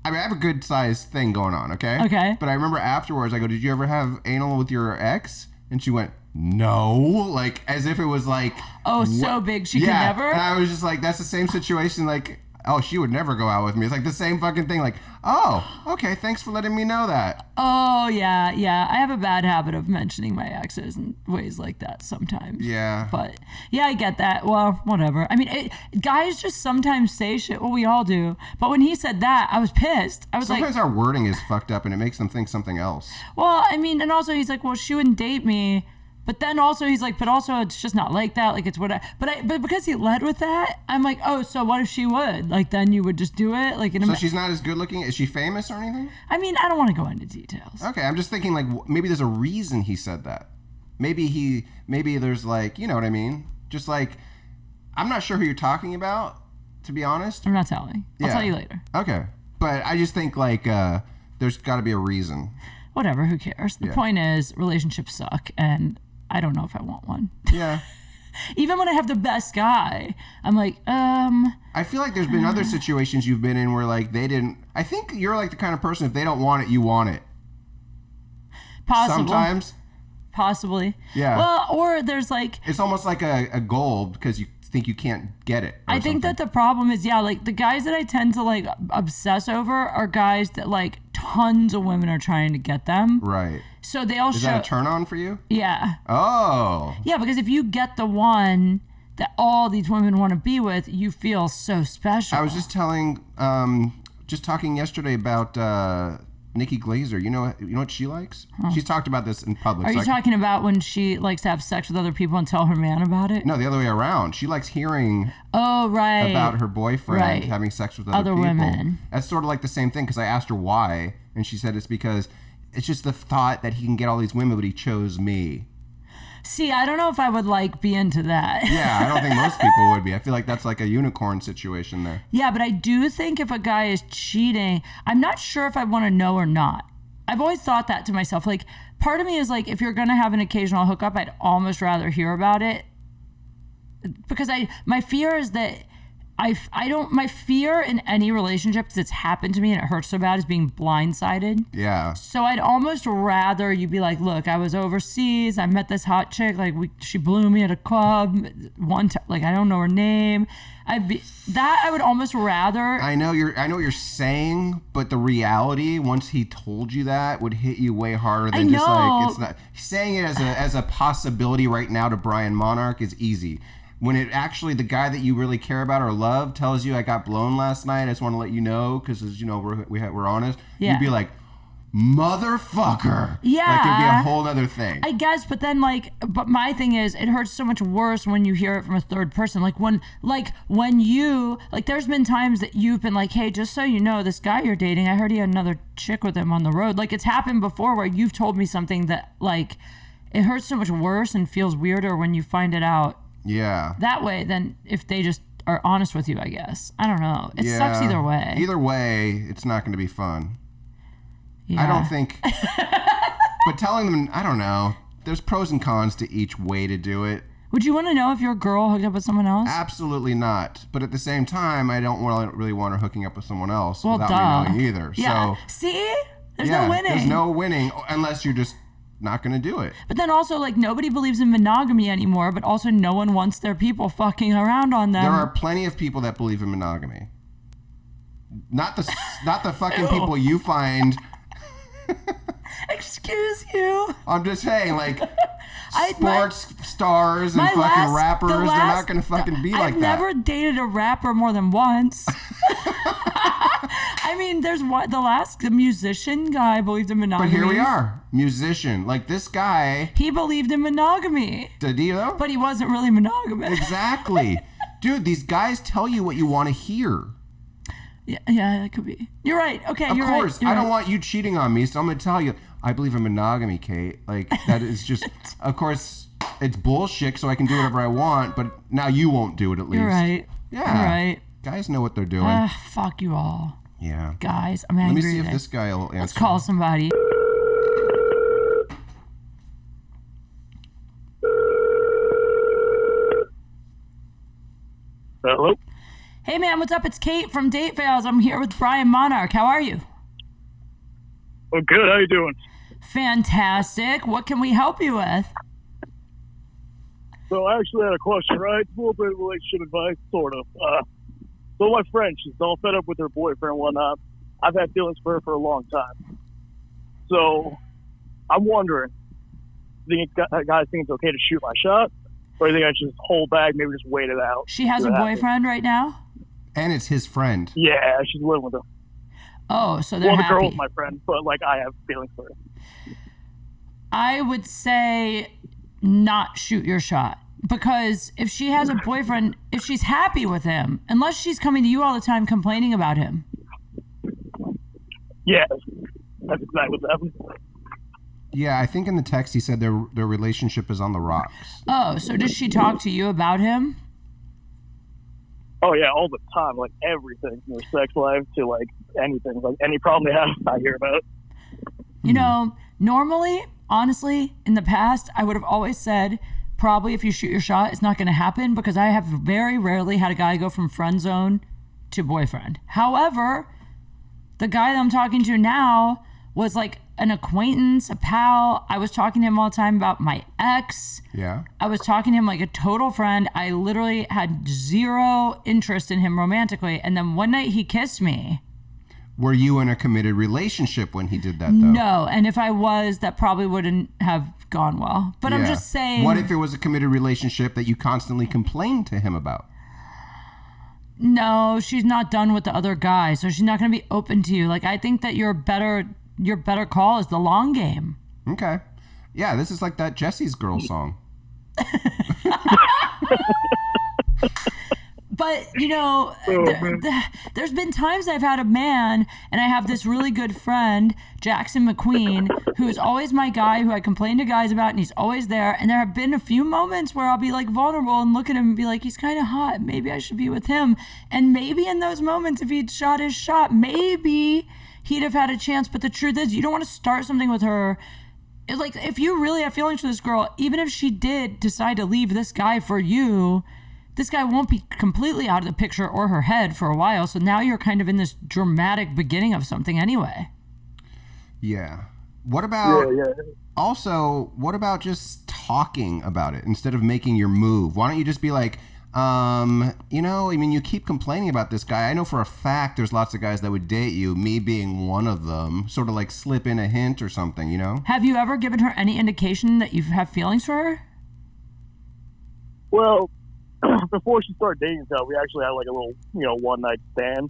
Speaker 2: I mean, I have a good sized thing going on, okay?
Speaker 1: Okay.
Speaker 2: But I remember afterwards, I go, did you ever have anal with your ex? And she went, no. Like, as if it was like.
Speaker 1: Oh, so big she could never?
Speaker 2: And I was just like, that's the same situation, like, oh, she would never go out with me. It's like the same fucking thing. Like, oh, okay, thanks for letting me know that.
Speaker 1: Oh, yeah. I have a bad habit of mentioning my exes in ways like that sometimes.
Speaker 2: Yeah.
Speaker 1: But, yeah, I get that. Well, whatever. I mean, guys just sometimes say shit. Well, we all do. But when he said that, I was pissed. I was
Speaker 2: Sometimes
Speaker 1: like.
Speaker 2: our wording is fucked up and it makes them think something else.
Speaker 1: Well, I mean, and also he's like, well, she wouldn't date me. But then also he's like, but also it's just not like that. Like, it's what but because he led with that, I'm like, oh, so what if she would? Like, then you would just do it? Like,
Speaker 2: So she's not as good looking? Is she famous or anything?
Speaker 1: I mean, I don't want to go into details.
Speaker 2: Okay, I'm just thinking, like, maybe there's a reason he said that. Maybe there's, like, you know what I mean? Just, like, I'm not sure who you're talking about, to be honest.
Speaker 1: I'm not telling. I'll tell you later.
Speaker 2: Okay. But I just think, like, there's got to be a reason.
Speaker 1: Whatever, who cares? The point is, relationships suck, and I don't know if I want one.
Speaker 2: Yeah.
Speaker 1: Even when I have the best guy, I'm like,
Speaker 2: I feel like there's been other situations you've been in where, like, they didn't. I think you're, like, the kind of person, if they don't want it, you want it.
Speaker 1: Possible.
Speaker 2: Sometimes.
Speaker 1: Possibly.
Speaker 2: Yeah.
Speaker 1: Well, or there's like.
Speaker 2: It's almost like a goal because you think you can't get it.
Speaker 1: I think that the problem is, like the guys that I tend to like obsess over are guys that like tons of women are trying to get them.
Speaker 2: Right.
Speaker 1: So they all
Speaker 2: Is that a turn on for you?
Speaker 1: Yeah.
Speaker 2: Oh.
Speaker 1: Yeah, because if you get the one that all these women want to be with, you feel so special.
Speaker 2: I was just talking yesterday about Nikki Glazer. You know what she likes? She's talked about this in public.
Speaker 1: Are you talking about when she likes to have sex with other people and tell her man about it?
Speaker 2: No, the other way around. She likes hearing about her boyfriend having sex with other people.
Speaker 1: Women.
Speaker 2: That's sort of like the same thing, because I asked her why, and she said it's because it's just the thought that he can get all these women, but he chose me.
Speaker 1: See, I don't know if I would be into that.
Speaker 2: Yeah, I don't think most people would be. I feel like that's like a unicorn situation there.
Speaker 1: Yeah, but I do think if a guy is cheating, I'm not sure if I want to know or not. I've always thought that to myself. Like, part of me is like, if you're going to have an occasional hookup, I'd almost rather hear about it. Because my fear is that my fear in any relationship, because it's happened to me and it hurts so bad, is being blindsided.
Speaker 2: Yeah.
Speaker 1: So I'd almost rather you be like, look, I was overseas. I met this hot chick. Like, she blew me at a club one time. Like, I don't know her name. I would almost rather.
Speaker 2: I know what you're saying, but the reality, once he told you that, would hit you way harder than just like, it's not. Saying it as a possibility right now to Brian Monarch is easy. When it actually, the guy that you really care about or love tells you, I got blown last night, I just want to let you know, because, we're honest, you'd be like, mother-fucker.
Speaker 1: Yeah.
Speaker 2: Like, it'd be a whole other thing.
Speaker 1: I guess, but then, but my thing is, it hurts so much worse when you hear it from a third person. When you, there's been times that you've been like, hey, just so you know, this guy you're dating, I heard he had another chick with him on the road. Like, it's happened before where you've told me something that, it hurts so much worse and feels weirder when you find it out.
Speaker 2: Yeah.
Speaker 1: That way than if they just are honest with you, I guess. I don't know. It sucks either way.
Speaker 2: Either way, it's not going to be fun.
Speaker 1: Yeah.
Speaker 2: I don't think. But telling them, I don't know. There's pros and cons to each way to do it.
Speaker 1: Would you want to know if your girl hooked up with someone else?
Speaker 2: Absolutely not. But at the same time, I don't really want her hooking up with someone else without me knowing either.
Speaker 1: Yeah.
Speaker 2: So,
Speaker 1: see? There's no winning.
Speaker 2: There's no winning unless you're just not going to do it.
Speaker 1: But then also, nobody believes in monogamy anymore, but also no one wants their people fucking around on them.
Speaker 2: There are plenty of people that believe in monogamy. Not the fucking people you find.
Speaker 1: Excuse you.
Speaker 2: I'm just saying, sports stars and fucking rappers, they're not going to fucking be like that.
Speaker 1: I've never dated a rapper more than once. I mean, the musician guy believed in monogamy.
Speaker 2: But here we are, musician. Like this guy.
Speaker 1: He believed in monogamy.
Speaker 2: Did he though?
Speaker 1: But he wasn't really monogamous.
Speaker 2: Exactly. Dude, these guys tell you what you want to hear.
Speaker 1: Yeah, that could be. You're right. Okay,
Speaker 2: of
Speaker 1: you're right. Of
Speaker 2: course, I don't want you cheating on me, so I'm going to tell you, I believe in monogamy, Kate. That is just, of course, it's bullshit, so I can do whatever I want, but now you won't do it at least.
Speaker 1: You're right.
Speaker 2: Yeah.
Speaker 1: You're right.
Speaker 2: Guys know what they're doing.
Speaker 1: Fuck you all.
Speaker 2: Yeah.
Speaker 1: Guys, I'm angry.
Speaker 2: Let me see if this guy will answer.
Speaker 1: Let's call somebody.
Speaker 3: Hello?
Speaker 1: Hey, man, what's up? It's Kate from Date Fails. I'm here with Brian Monarch. How are you?
Speaker 3: Oh, good. How you doing?
Speaker 1: Fantastic. What can we help you with?
Speaker 3: So I actually had a question, right? It's a little bit of relationship advice, sort of. So my friend, she's all fed up with her boyfriend and whatnot. I've had feelings for her for a long time. So I'm wondering, guys think it's okay to shoot my shot? Or do you think I should just hold back, maybe just wait it out?
Speaker 1: She has a boyfriend right now?
Speaker 2: And it's his friend.
Speaker 3: Yeah, she's living with him.
Speaker 1: Oh, so they're happy.
Speaker 3: The girl's my friend, but I have feelings for her.
Speaker 1: I would say not shoot your shot. Because if she has a boyfriend, if she's happy with him, unless she's coming to you all the time complaining about him.
Speaker 3: Yeah, that's exactly what happened.
Speaker 2: Yeah, I think in the text he said their relationship is on the rocks.
Speaker 1: Oh, so does she talk to you about him?
Speaker 3: Oh, yeah, all the time. Everything from their sex life to, anything. Any problem they have, I hear about it.
Speaker 1: You know, normally, honestly, in the past, I would have always said, probably if you shoot your shot, it's not going to happen, because I have very rarely had a guy go from friend zone to boyfriend. However, the guy that I'm talking to now was an acquaintance, a pal. I was talking to him all the time about my ex.
Speaker 2: Yeah.
Speaker 1: I was talking to him like a total friend. I literally had zero interest in him romantically. And then one night he kissed me.
Speaker 2: Were you in a committed relationship when he did that, though?
Speaker 1: No. And if I was, that probably wouldn't have gone well. But I'm
Speaker 2: Yeah.
Speaker 1: just saying.
Speaker 2: What if it was a committed relationship that you constantly complained to him about?
Speaker 1: No, she's not done with the other guy, so she's not going to be open to you. Like, I think that your better call is the long game.
Speaker 2: Okay. Yeah, this is like that Jesse's Girl song.
Speaker 1: But, you know, there's been times I've had a man, and I have this really good friend, Jackson McQueen, who is always my guy, who I complain to guys about, and he's always there. And there have been a few moments where I'll be like vulnerable and look at him and be like, he's kind of hot. Maybe I should be with him. And maybe in those moments, if he'd shot his shot, maybe he'd have had a chance. But the truth is, you don't want to start something with her. Like, if you really have feelings for this girl, even if she did decide to leave this guy for you, this guy won't be completely out of the picture or her head for a while. So now you're kind of in this dramatic beginning of something anyway.
Speaker 2: Yeah. What about also, what about just talking about it instead of making your move? Why don't you just be like, you know, I mean, you keep complaining about this guy. I know for a fact there's lots of guys that would date you, me being one of them, sort of like slip in a hint or something, you know?
Speaker 1: Have you ever given her any indication that you have feelings for her?
Speaker 4: Well, before she started dating stuff, we actually had like a little, you know, one night stand.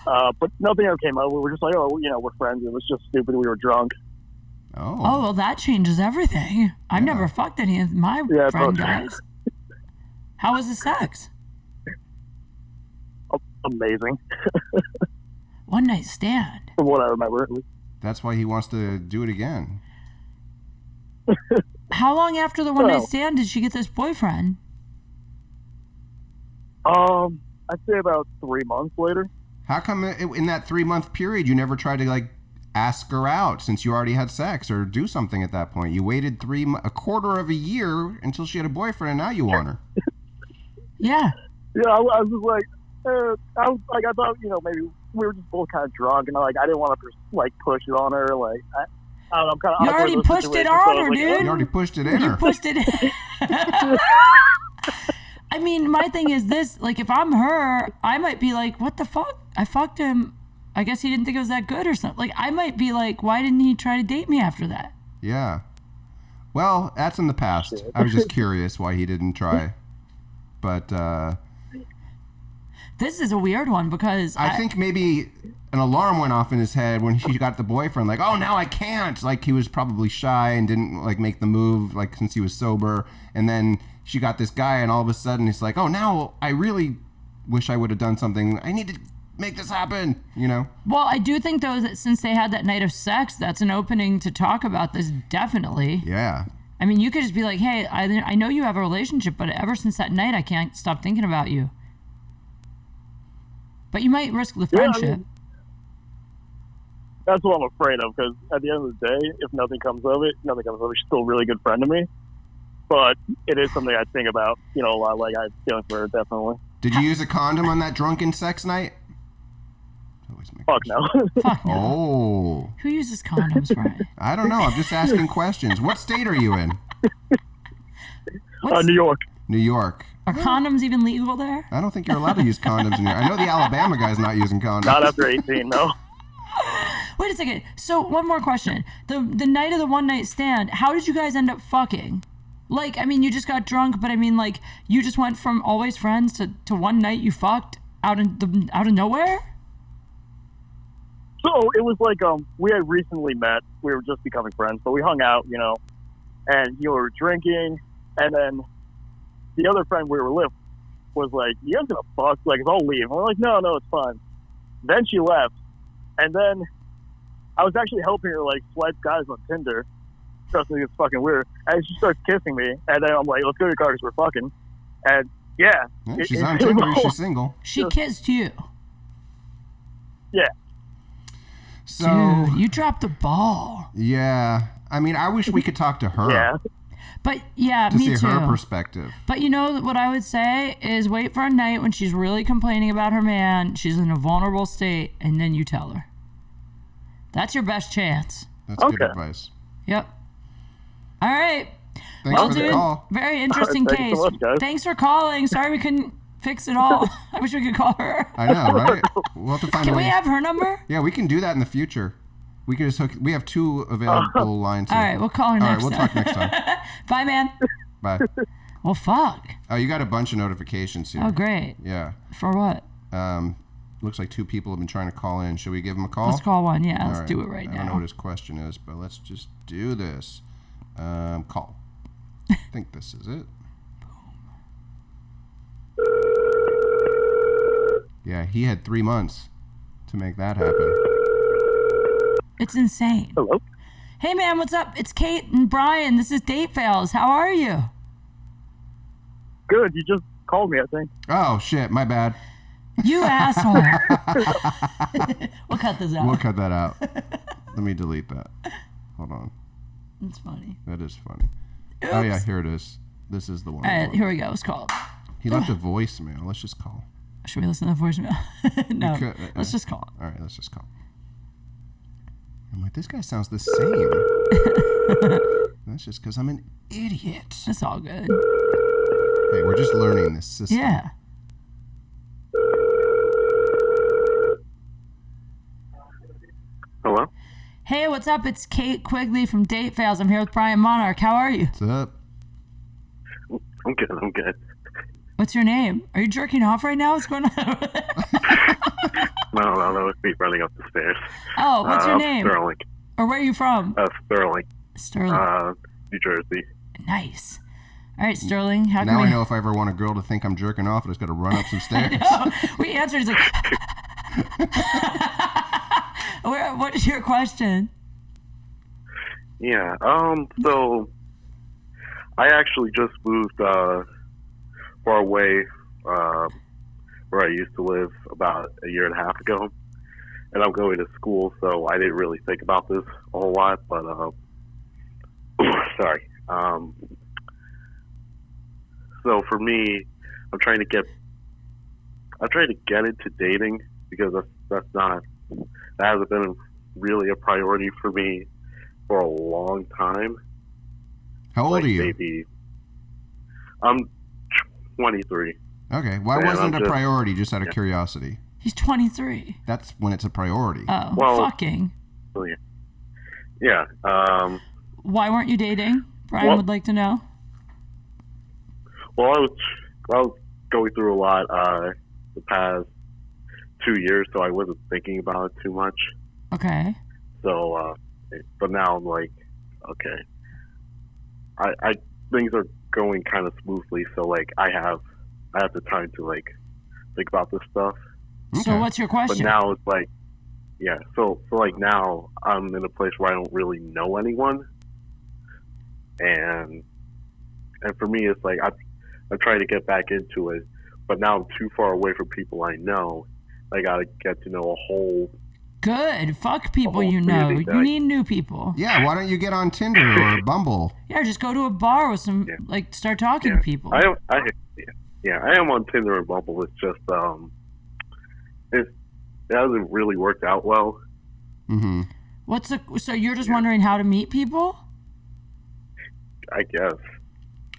Speaker 4: But nothing ever came up. We were just like, oh, you know, we're friends. It was just stupid. We were drunk.
Speaker 2: Oh,
Speaker 1: well, that changes everything. I've never fucked any of my friend guys. How was the sex?
Speaker 4: Amazing.
Speaker 1: One night stand.
Speaker 4: From what I remember.
Speaker 2: That's why he wants to do it again.
Speaker 1: How long after the one night stand did she get this boyfriend?
Speaker 4: I'd say about 3 months later.
Speaker 2: How come in that 3-month period you never tried to like ask her out since you already had sex or do something at that point? You waited a quarter of a year until she had a boyfriend, and now you want her.
Speaker 1: Yeah.
Speaker 4: Yeah, I was just like, I thought, you know, maybe we were just both kind of drunk, and like I didn't want to like push it on her. Like I don't know, I'm kind of.
Speaker 1: You already pushed it on her, dude.
Speaker 2: You already pushed it in her.
Speaker 1: You pushed it in. I mean, my thing is this, like, if I'm her, I might be like, what the fuck? I fucked him. I guess he didn't think it was that good or something. Like, I might be like, why didn't he try to date me after that?
Speaker 2: Yeah. Well, that's in the past. I was just curious why he didn't try. But
Speaker 1: this is a weird one because
Speaker 2: I think maybe an alarm went off in his head when he got the boyfriend. Like, oh, now I can't. Like, he was probably shy and didn't, like, make the move, like, since he was sober. And then she got this guy, and all of a sudden he's like, oh, now I really wish I would have done something. I need to make this happen, you know?
Speaker 1: Well, I do think, though, that since they had that night of sex, that's an opening to talk about this, definitely.
Speaker 2: Yeah.
Speaker 1: I mean, you could just be like, hey, I know you have a relationship, but ever since that night, I can't stop thinking about you. But you might risk the friendship.
Speaker 4: Yeah, I mean, that's what I'm afraid of, because at the end of the day, if nothing comes of it, she's still a really good friend to me. But it is something I think about, you know, a lot. Like, I have feelings for her, definitely.
Speaker 2: Did you use a condom on that drunken sex night?
Speaker 4: Fuck no.
Speaker 1: Fuck no.
Speaker 2: Oh.
Speaker 1: Who uses condoms, Brian?
Speaker 2: I don't know. I'm just asking questions. What state are you in?
Speaker 4: New York.
Speaker 2: New York.
Speaker 1: Are condoms even legal there?
Speaker 2: I don't think you're allowed to use condoms in New York. I know the Alabama guy's not using condoms.
Speaker 4: Not after 18, no.
Speaker 1: Wait a second. So, one more question. The night of the one night stand, how did you guys end up fucking? Like, I mean, you just got drunk, but I mean, like, you just went from always friends to one night you fucked out of nowhere?
Speaker 4: So it was like we had recently met. We were just becoming friends, but we hung out, you know, and you were drinking, and then the other friend we were with was like, "You guys gonna fuck? Like, I'll leave." And we're like, "No, it's fine." Then she left, and then I was actually helping her like swipe guys on Tinder. Trust me, it's fucking weird. And she starts kissing me, and then I'm like, "Let's go to your car because we're fucking." And yeah,
Speaker 2: she's on Tinder. She's single.
Speaker 1: She kissed you.
Speaker 4: Yeah.
Speaker 2: So,
Speaker 1: dude, you dropped the ball.
Speaker 2: Yeah. I mean, I wish we could talk to her.
Speaker 4: Yeah.
Speaker 1: But yeah,
Speaker 2: to
Speaker 1: me too.
Speaker 2: see her perspective.
Speaker 1: But you know what I would say is wait for a night when she's really complaining about her man, she's in a vulnerable state, and then you tell her. That's your best chance.
Speaker 2: That's good
Speaker 4: Okay.
Speaker 2: advice.
Speaker 1: Yep. All right.
Speaker 2: Thanks
Speaker 1: Well,
Speaker 2: for the
Speaker 1: dude,
Speaker 2: call.
Speaker 1: very interesting
Speaker 4: Thanks
Speaker 1: case.
Speaker 4: so much, guys.
Speaker 1: Thanks for calling. Sorry we couldn't fix it all. I wish we could call her.
Speaker 2: I know, right? We'll have to find
Speaker 1: Can
Speaker 2: a
Speaker 1: we
Speaker 2: way.
Speaker 1: have her number?
Speaker 2: Yeah, we can do that in the future. We can just hook. We have 2 available lines.
Speaker 1: All
Speaker 2: here.
Speaker 1: right, we'll call her
Speaker 2: All right,
Speaker 1: next
Speaker 2: we'll
Speaker 1: time.
Speaker 2: talk next time.
Speaker 1: Bye, man.
Speaker 2: Bye.
Speaker 1: Well, fuck.
Speaker 2: Oh, you got a bunch of notifications here.
Speaker 1: Oh, great.
Speaker 2: Yeah.
Speaker 1: For what?
Speaker 2: Looks like 2 people have been trying to call in. Should we give them a call?
Speaker 1: Let's call one. Yeah,
Speaker 2: All
Speaker 1: let's
Speaker 2: right.
Speaker 1: do it right
Speaker 2: I don't know
Speaker 1: now.
Speaker 2: what his question is, but let's just do this. Call. I think this is it. Yeah, he had 3 months to make that happen.
Speaker 1: It's insane.
Speaker 4: Hello.
Speaker 1: Hey, man, what's up? It's Kate and Brian. This is Date Fails. How are you?
Speaker 4: Good. You just called me, I think.
Speaker 2: Oh, shit, my bad.
Speaker 1: You asshole. We'll cut this out.
Speaker 2: We'll cut that out. Let me delete that. Hold on.
Speaker 1: It's funny.
Speaker 2: That is funny. Oh, yeah, here it is. This is the one.
Speaker 1: All right, here we go. Let's call.
Speaker 2: He left a voicemail. Let's just call.
Speaker 1: Should we listen to the voicemail? No.
Speaker 2: could-
Speaker 1: Let's just call.
Speaker 2: All right, let's just call. I'm like, this guy sounds the same. That's just because I'm an idiot.
Speaker 1: It's all good.
Speaker 2: Hey, we're just learning this system.
Speaker 1: Yeah.
Speaker 3: Hello?
Speaker 1: Hey, what's up? It's Kate Quigley from Date Fails. I'm here with Brian Monarch. How are you?
Speaker 2: What's up?
Speaker 3: I'm good.
Speaker 1: What's your name? Are you jerking off right now? What's going on?
Speaker 3: No, it's me running up the stairs.
Speaker 1: Oh, what's your name?
Speaker 3: Sterling.
Speaker 1: Or where are you from?
Speaker 3: Sterling,
Speaker 1: Sterling.
Speaker 3: New Jersey.
Speaker 1: Nice. All right, Sterling. How can
Speaker 2: Now
Speaker 1: we...
Speaker 2: I know if I ever want a girl to think I'm jerking off, I just got to run up some stairs.
Speaker 1: We answered. He's like... what is your question?
Speaker 3: Yeah, so I actually just moved far away where I used to live about a year and a half ago. And I'm going to school, so I didn't really think about this a whole lot, but sorry. So for me, I'm trying to get into dating because that hasn't been really a priority for me for a long time.
Speaker 2: How old are you?
Speaker 3: Maybe I'm 23.
Speaker 2: Okay. Why
Speaker 3: Man,
Speaker 2: wasn't
Speaker 3: I'm
Speaker 2: it a
Speaker 3: just-
Speaker 2: priority just out of curiosity?
Speaker 1: He's 23.
Speaker 2: That's when it's a priority.
Speaker 1: Oh,
Speaker 3: Well-
Speaker 1: fucking.
Speaker 3: Yeah.
Speaker 1: Why weren't you dating? Brian
Speaker 3: Well-
Speaker 1: would like to know.
Speaker 3: Well, I was going through a lot the past 2 years, so I wasn't thinking about it too much.
Speaker 1: Okay.
Speaker 3: So, but now I'm like, okay, I things are going kind of smoothly, so like I have the time to like think about this stuff.
Speaker 1: So
Speaker 2: Okay.
Speaker 1: what's your
Speaker 3: But
Speaker 1: question?
Speaker 3: now it's like, yeah. So like now I'm in a place where I don't really know anyone, and for me it's like I'm trying to get back into it, but now I'm too far away from people I know. I gotta get to know a whole.
Speaker 1: Good. Fuck people
Speaker 3: Oh,
Speaker 1: you know.
Speaker 3: really?
Speaker 1: You need new people.
Speaker 2: Yeah, why don't you get on Tinder or Bumble?
Speaker 1: Yeah, just go to a bar with some,
Speaker 3: Yeah.
Speaker 1: like, start talking
Speaker 3: Yeah.
Speaker 1: to people.
Speaker 3: I am on Tinder and Bumble. It's just it hasn't really worked out well.
Speaker 2: Mm-hmm.
Speaker 1: So you're just wondering how to meet people?
Speaker 3: I guess.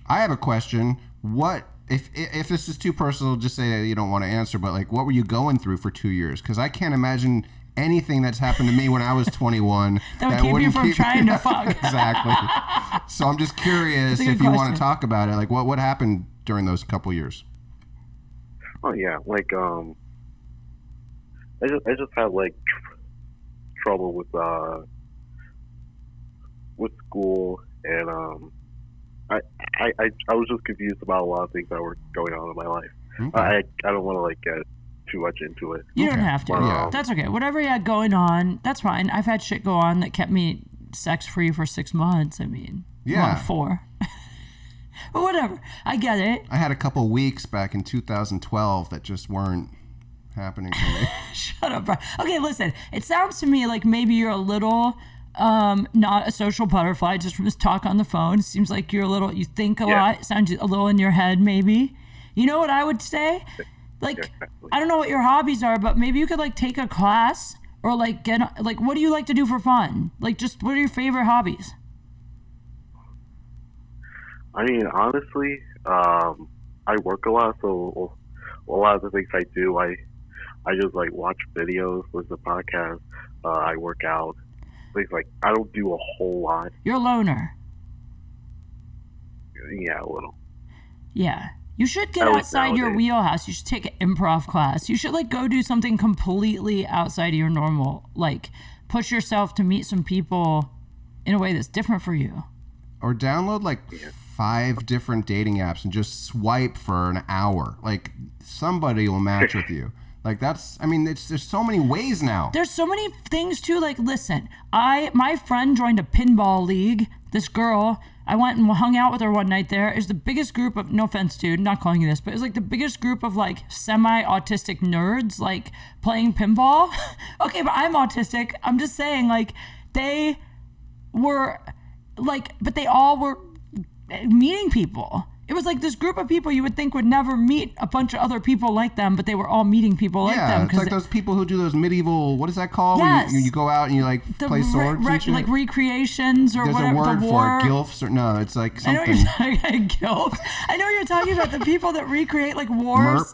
Speaker 2: I have a question. What if this is too personal? Just say that you don't want to answer. But like, what were you going through for 2 years? Because I can't imagine anything that's happened to me when I was 21
Speaker 1: That would keep you
Speaker 2: wouldn't
Speaker 1: from trying to fuck.
Speaker 2: Exactly. So I'm just curious
Speaker 1: That's a good
Speaker 2: if you want
Speaker 1: question.
Speaker 2: to talk about it. Like, what happened during those couple years?
Speaker 3: Oh yeah, like I just had like trouble with school, and I was just confused about a lot of things that were going on in my life.
Speaker 2: Okay.
Speaker 3: I don't want to like get too much into it.
Speaker 1: You don't
Speaker 2: Okay.
Speaker 1: have to.
Speaker 3: Yeah.
Speaker 1: That's okay. Whatever you had going on, that's fine. I've had shit go on that kept me sex-free for 6 months. I mean,
Speaker 2: Yeah.
Speaker 1: 4. But whatever. I get it.
Speaker 2: I had a couple weeks back in 2012 that just weren't happening for me.
Speaker 1: Shut up, bro. Okay, listen. It sounds to me like maybe you're a little not a social butterfly just from this talk on the phone. It seems like you're a little, you think a
Speaker 3: Yeah.
Speaker 1: lot. It sounds a little in your head, maybe. You know what I would say? Like, I don't know what your hobbies are, but maybe you could like take a class Or like what do you like to do for fun? Like, just what are your favorite hobbies?
Speaker 5: I mean, honestly, I work a lot, so a lot of the things I do, I just like watch videos, listen to podcasts, I work out, things like I don't do a whole lot.
Speaker 1: You're a loner.
Speaker 5: Yeah, a little.
Speaker 1: Yeah. You should get
Speaker 5: At least
Speaker 1: outside your
Speaker 5: nowadays.
Speaker 1: wheelhouse. You should take an improv class. You should like go do something completely outside of your normal, like push yourself to meet some people in a way that's different for you.
Speaker 2: Or download like 5 different dating apps and just swipe for an hour. Like somebody will match with you. Like that's, I mean, there's so many ways now.
Speaker 1: There's so many things too. Like, listen, my friend joined a pinball league. This girl, I went and hung out with her one night there. It's the biggest group of, no offense, dude, not calling you this, but it's like the biggest group of like semi-autistic nerds like playing pinball. Okay, but I'm autistic. I'm just saying, like, they were like, but they all were meeting people. It was like this group of people you would think would never meet a bunch of other people like them, but they were all meeting people like them.
Speaker 2: Yeah, it's like those people who do those medieval, what is that called?
Speaker 1: Yes.
Speaker 2: When you go out and you like play swords and shit?
Speaker 1: Like recreations or
Speaker 2: There's
Speaker 1: whatever.
Speaker 2: a word
Speaker 1: the
Speaker 2: for
Speaker 1: war.
Speaker 2: it, gilfs or no, it's like
Speaker 1: I know
Speaker 2: something.
Speaker 1: what you're talking gilfs. I know what you're talking about, the people that recreate like war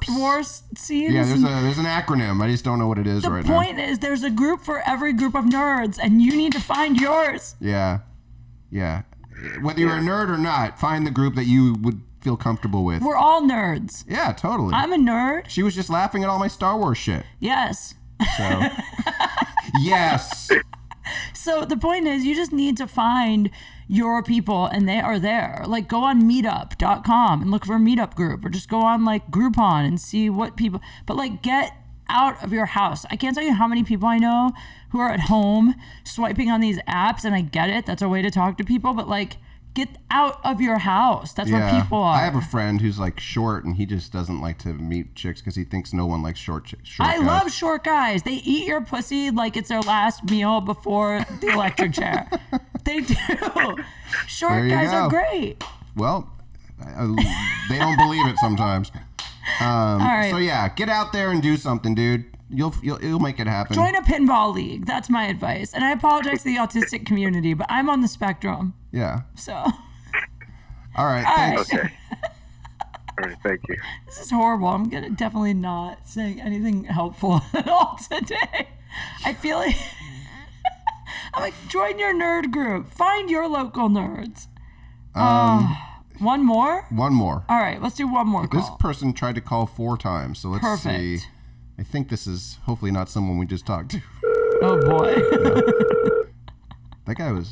Speaker 1: scenes.
Speaker 2: Yeah, there's an acronym. I just don't know what it is right now.
Speaker 1: The point is there's a group for every group of nerds, and you need to find yours.
Speaker 2: Yeah. Whether you're a nerd or not, find the group that you would feel comfortable with.
Speaker 1: We're all nerds.
Speaker 2: Yeah, totally.
Speaker 1: I'm a nerd.
Speaker 2: She was just laughing at all my Star Wars shit.
Speaker 1: Yes.
Speaker 2: So, yes.
Speaker 1: So the point is you just need to find your people, and they are there. Like, go on meetup.com and look for a meetup group, or just go on like Groupon and see what people, but like get out of your house. I can't tell you how many people I know who are at home swiping on these apps, and I get it. That's a way to talk to people, but like, get out of your house. That's where people are.
Speaker 2: I have a friend who's like short, and he just doesn't like to meet chicks because he thinks no one likes short
Speaker 1: I
Speaker 2: guys.
Speaker 1: love short guys. They eat your pussy like it's their last meal before the electric chair. They do. Short guys
Speaker 2: go.
Speaker 1: are great.
Speaker 2: Well, they don't believe it sometimes.
Speaker 1: All right.
Speaker 2: So yeah, get out there and do something, dude. You'll make it happen.
Speaker 1: Join a pinball league. That's my advice. And I apologize to the autistic community, but I'm on the spectrum.
Speaker 2: Yeah.
Speaker 1: So.
Speaker 2: All right. Thanks.
Speaker 5: Okay. All right, thank you.
Speaker 1: This is horrible. I'm definitely not saying anything helpful at all today. I feel like I'm like, join your nerd group. Find your local nerds. One more?
Speaker 2: One more.
Speaker 1: All right, let's do one more
Speaker 2: This
Speaker 1: call.
Speaker 2: person tried to call 4 times, so let's
Speaker 1: Perfect.
Speaker 2: see. I think this is hopefully not someone we just talked to.
Speaker 1: Oh boy.
Speaker 2: That guy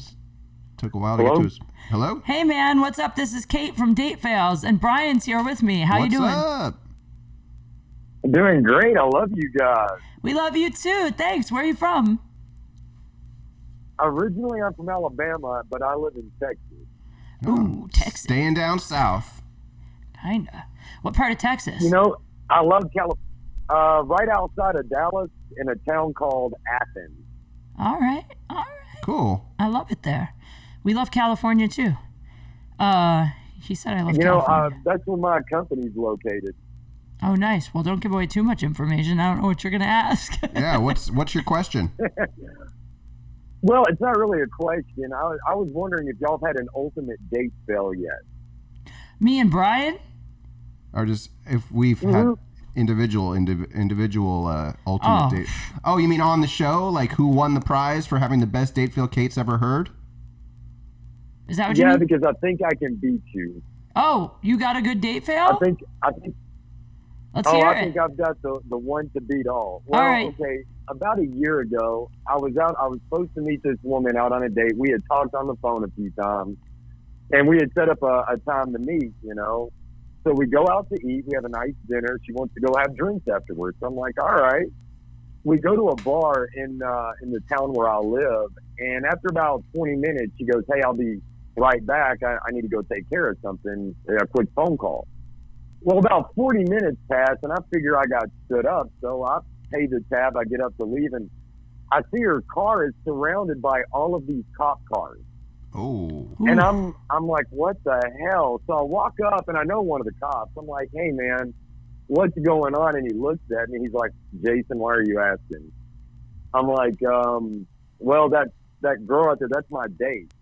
Speaker 2: took a while to get to his. Hello?
Speaker 1: Hey man, what's up? This is Kate from Date Fails, and Brian's here with me. How
Speaker 2: What's
Speaker 1: you doing?
Speaker 2: up?
Speaker 4: Doing great. I love you guys.
Speaker 1: We love you too. Thanks. Where are you from?
Speaker 4: Originally, I'm from Alabama, but I live in Texas.
Speaker 1: Ooh, Texas.
Speaker 2: Staying down south.
Speaker 1: Kinda. What part of Texas?
Speaker 4: You know, I love California. Right outside of Dallas, in a town called Athens.
Speaker 1: All right.
Speaker 2: Cool.
Speaker 1: I love it there. We love California too. He said I love
Speaker 4: You know,
Speaker 1: California.
Speaker 4: that's where my company's located.
Speaker 1: Oh, nice. Well, don't give away too much information. I don't know what you're gonna ask.
Speaker 2: Yeah. What's your question?
Speaker 4: Well, it's not really a question. I was wondering if y'all have had an ultimate date spell yet.
Speaker 1: Me and Brian?
Speaker 2: Or just if we've had individual ultimate date. Oh, you mean on the show? Like who won the prize for having the best date feel Kate's ever heard?
Speaker 1: Is that what you
Speaker 4: Yeah,
Speaker 1: mean?
Speaker 4: because I think I can beat you.
Speaker 1: Oh, you got a good date fail?
Speaker 4: I think.
Speaker 1: Let's hear
Speaker 4: I
Speaker 1: it.
Speaker 4: think I've got the one to beat all. Well,
Speaker 1: All right.
Speaker 4: okay. About a year ago, I was supposed to meet this woman out on a date. We had talked on the phone a few times, and we had set up a time to meet. You know, so we go out to eat. We have a nice dinner. She wants to go have drinks afterwards. So I'm like, all right. We go to a bar in the town where I live, and after about 20 minutes, she goes, "Hey, I'll be right back. I need to go take care of something. A quick phone call." Well, about 40 minutes pass, and I figure I got stood up, so I pay the tab. I get up to leave, and I see her car is surrounded by all of these cop cars.
Speaker 2: Oh.
Speaker 4: And I'm like, what the hell? So I walk up, and I know one of the cops. I'm like, hey, man, what's going on? And he looks at me. He's like, Jason, why are you asking?
Speaker 6: I'm like, well, that girl out there, that's my date.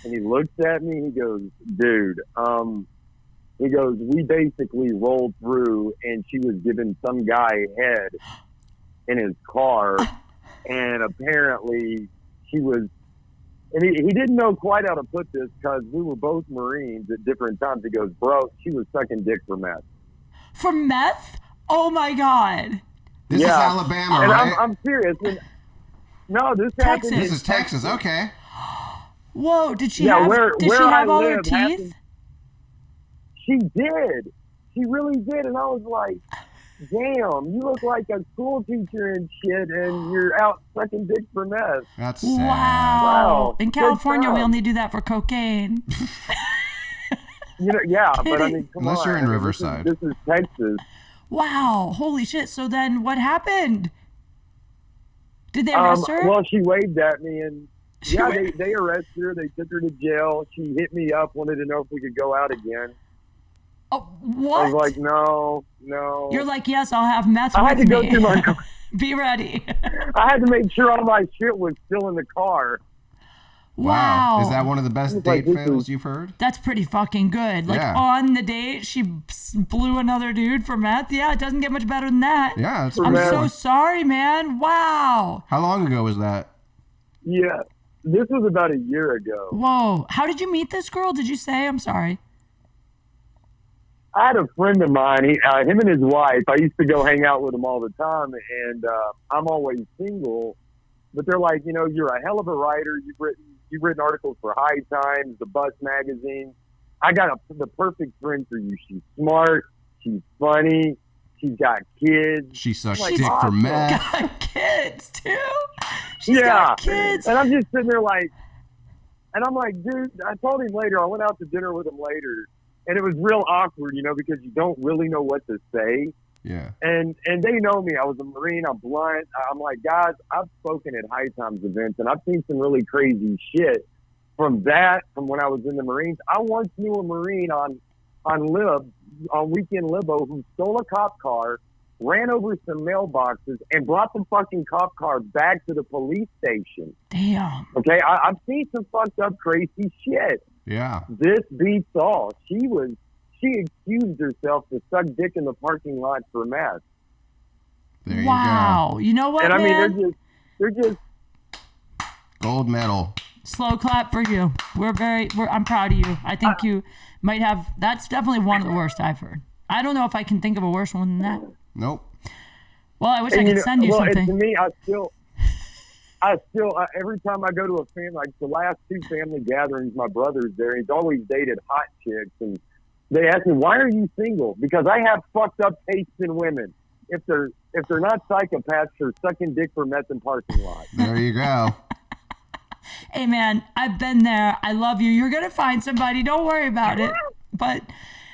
Speaker 6: And he looks at me. He goes, dude, he goes, we basically rolled through and she was giving some guy head in his car. And apparently she was, and he didn't know quite how to put this because we were both Marines at different times. He goes, bro, she was sucking dick for meth.
Speaker 1: For meth? Oh my God.
Speaker 2: This is Alabama,
Speaker 6: and
Speaker 2: right?
Speaker 6: I'm serious. And, no, this
Speaker 1: Texas.
Speaker 6: happened.
Speaker 2: This is Texas. Okay.
Speaker 1: Whoa, did she have all her teeth?
Speaker 6: She did. She really did. And I was like, damn, you look like a school teacher and shit, and you're out sucking dick for meth.
Speaker 2: That's sad.
Speaker 6: Wow.
Speaker 1: In California, we only do that for cocaine.
Speaker 6: Yeah, but I mean, come
Speaker 2: Unless
Speaker 6: on.
Speaker 2: you're in Riverside.
Speaker 6: This is Texas.
Speaker 1: Wow. Holy shit. So then what happened? Did they arrest her?
Speaker 6: Well, she waved at me, and they arrested her. They took her to jail. She hit me up, wanted to know if we could go out again.
Speaker 1: Oh, what?
Speaker 6: I was like, no.
Speaker 1: You're like, yes, I'll have meth
Speaker 6: I had to
Speaker 1: with
Speaker 6: go
Speaker 1: me.
Speaker 6: through my car.
Speaker 1: Be ready.
Speaker 6: I had to make sure all my shit was still in the car.
Speaker 1: Wow.
Speaker 2: Is that one of the best date fails you've heard?
Speaker 1: That's pretty fucking good. Like on the date, she blew another dude for meth. Yeah, it doesn't get much better than that.
Speaker 2: Yeah, it's
Speaker 1: I'm so sorry, man. Wow.
Speaker 2: How long ago was that?
Speaker 6: Yeah, this was about a year ago.
Speaker 1: Whoa. How did you meet this girl? Did you say? I'm sorry.
Speaker 6: I had a friend of mine, him and his wife, I used to go hang out with them all the time, and I'm always single, but they're like, you're a hell of a writer. You've written articles for High Times, the Bus magazine. I got the perfect friend for you. She's smart. She's funny. She's got kids.
Speaker 2: She sucks
Speaker 6: Like,
Speaker 2: dick for
Speaker 6: awesome.
Speaker 2: meth.
Speaker 1: Got kids, too. She's got kids.
Speaker 6: And I'm just sitting there like, and I'm like, dude, I told him later, I went out to dinner with him later, and it was real awkward, because you don't really know what to say.
Speaker 2: Yeah.
Speaker 6: And they know me. I was a Marine. I'm blunt. I'm like, guys, I've spoken at High Times events, and I've seen some really crazy shit from when I was in the Marines. I once knew a Marine on Weekend Libo who stole a cop car, ran over some mailboxes, and brought the fucking cop car back to the police station.
Speaker 1: Damn.
Speaker 6: Okay? I've seen some fucked up, crazy shit.
Speaker 2: Yeah.
Speaker 6: This beats all. She excused herself to suck dick in the parking lot for meth.
Speaker 2: There
Speaker 1: wow.
Speaker 2: you go.
Speaker 1: You know what,
Speaker 6: and I
Speaker 1: man?
Speaker 6: mean, they're just
Speaker 2: gold medal.
Speaker 1: Slow clap for you. I'm proud of you. I think you might have. That's definitely one of the worst I've heard. I don't know if I can think of a worse one than that.
Speaker 2: Nope.
Speaker 1: Well, I wish I could send you something.
Speaker 6: To me, I still, every time I go to a family, like the last two family gatherings, my brother's there. He's always dated hot chicks, and they ask me, "Why are you single?" Because I have fucked up tastes in women. If they're not psychopaths, they're sucking dick for meth in parking lots.
Speaker 2: There you go.
Speaker 1: Hey, man, I've been there. I love you. You're gonna find somebody. Don't worry about it. But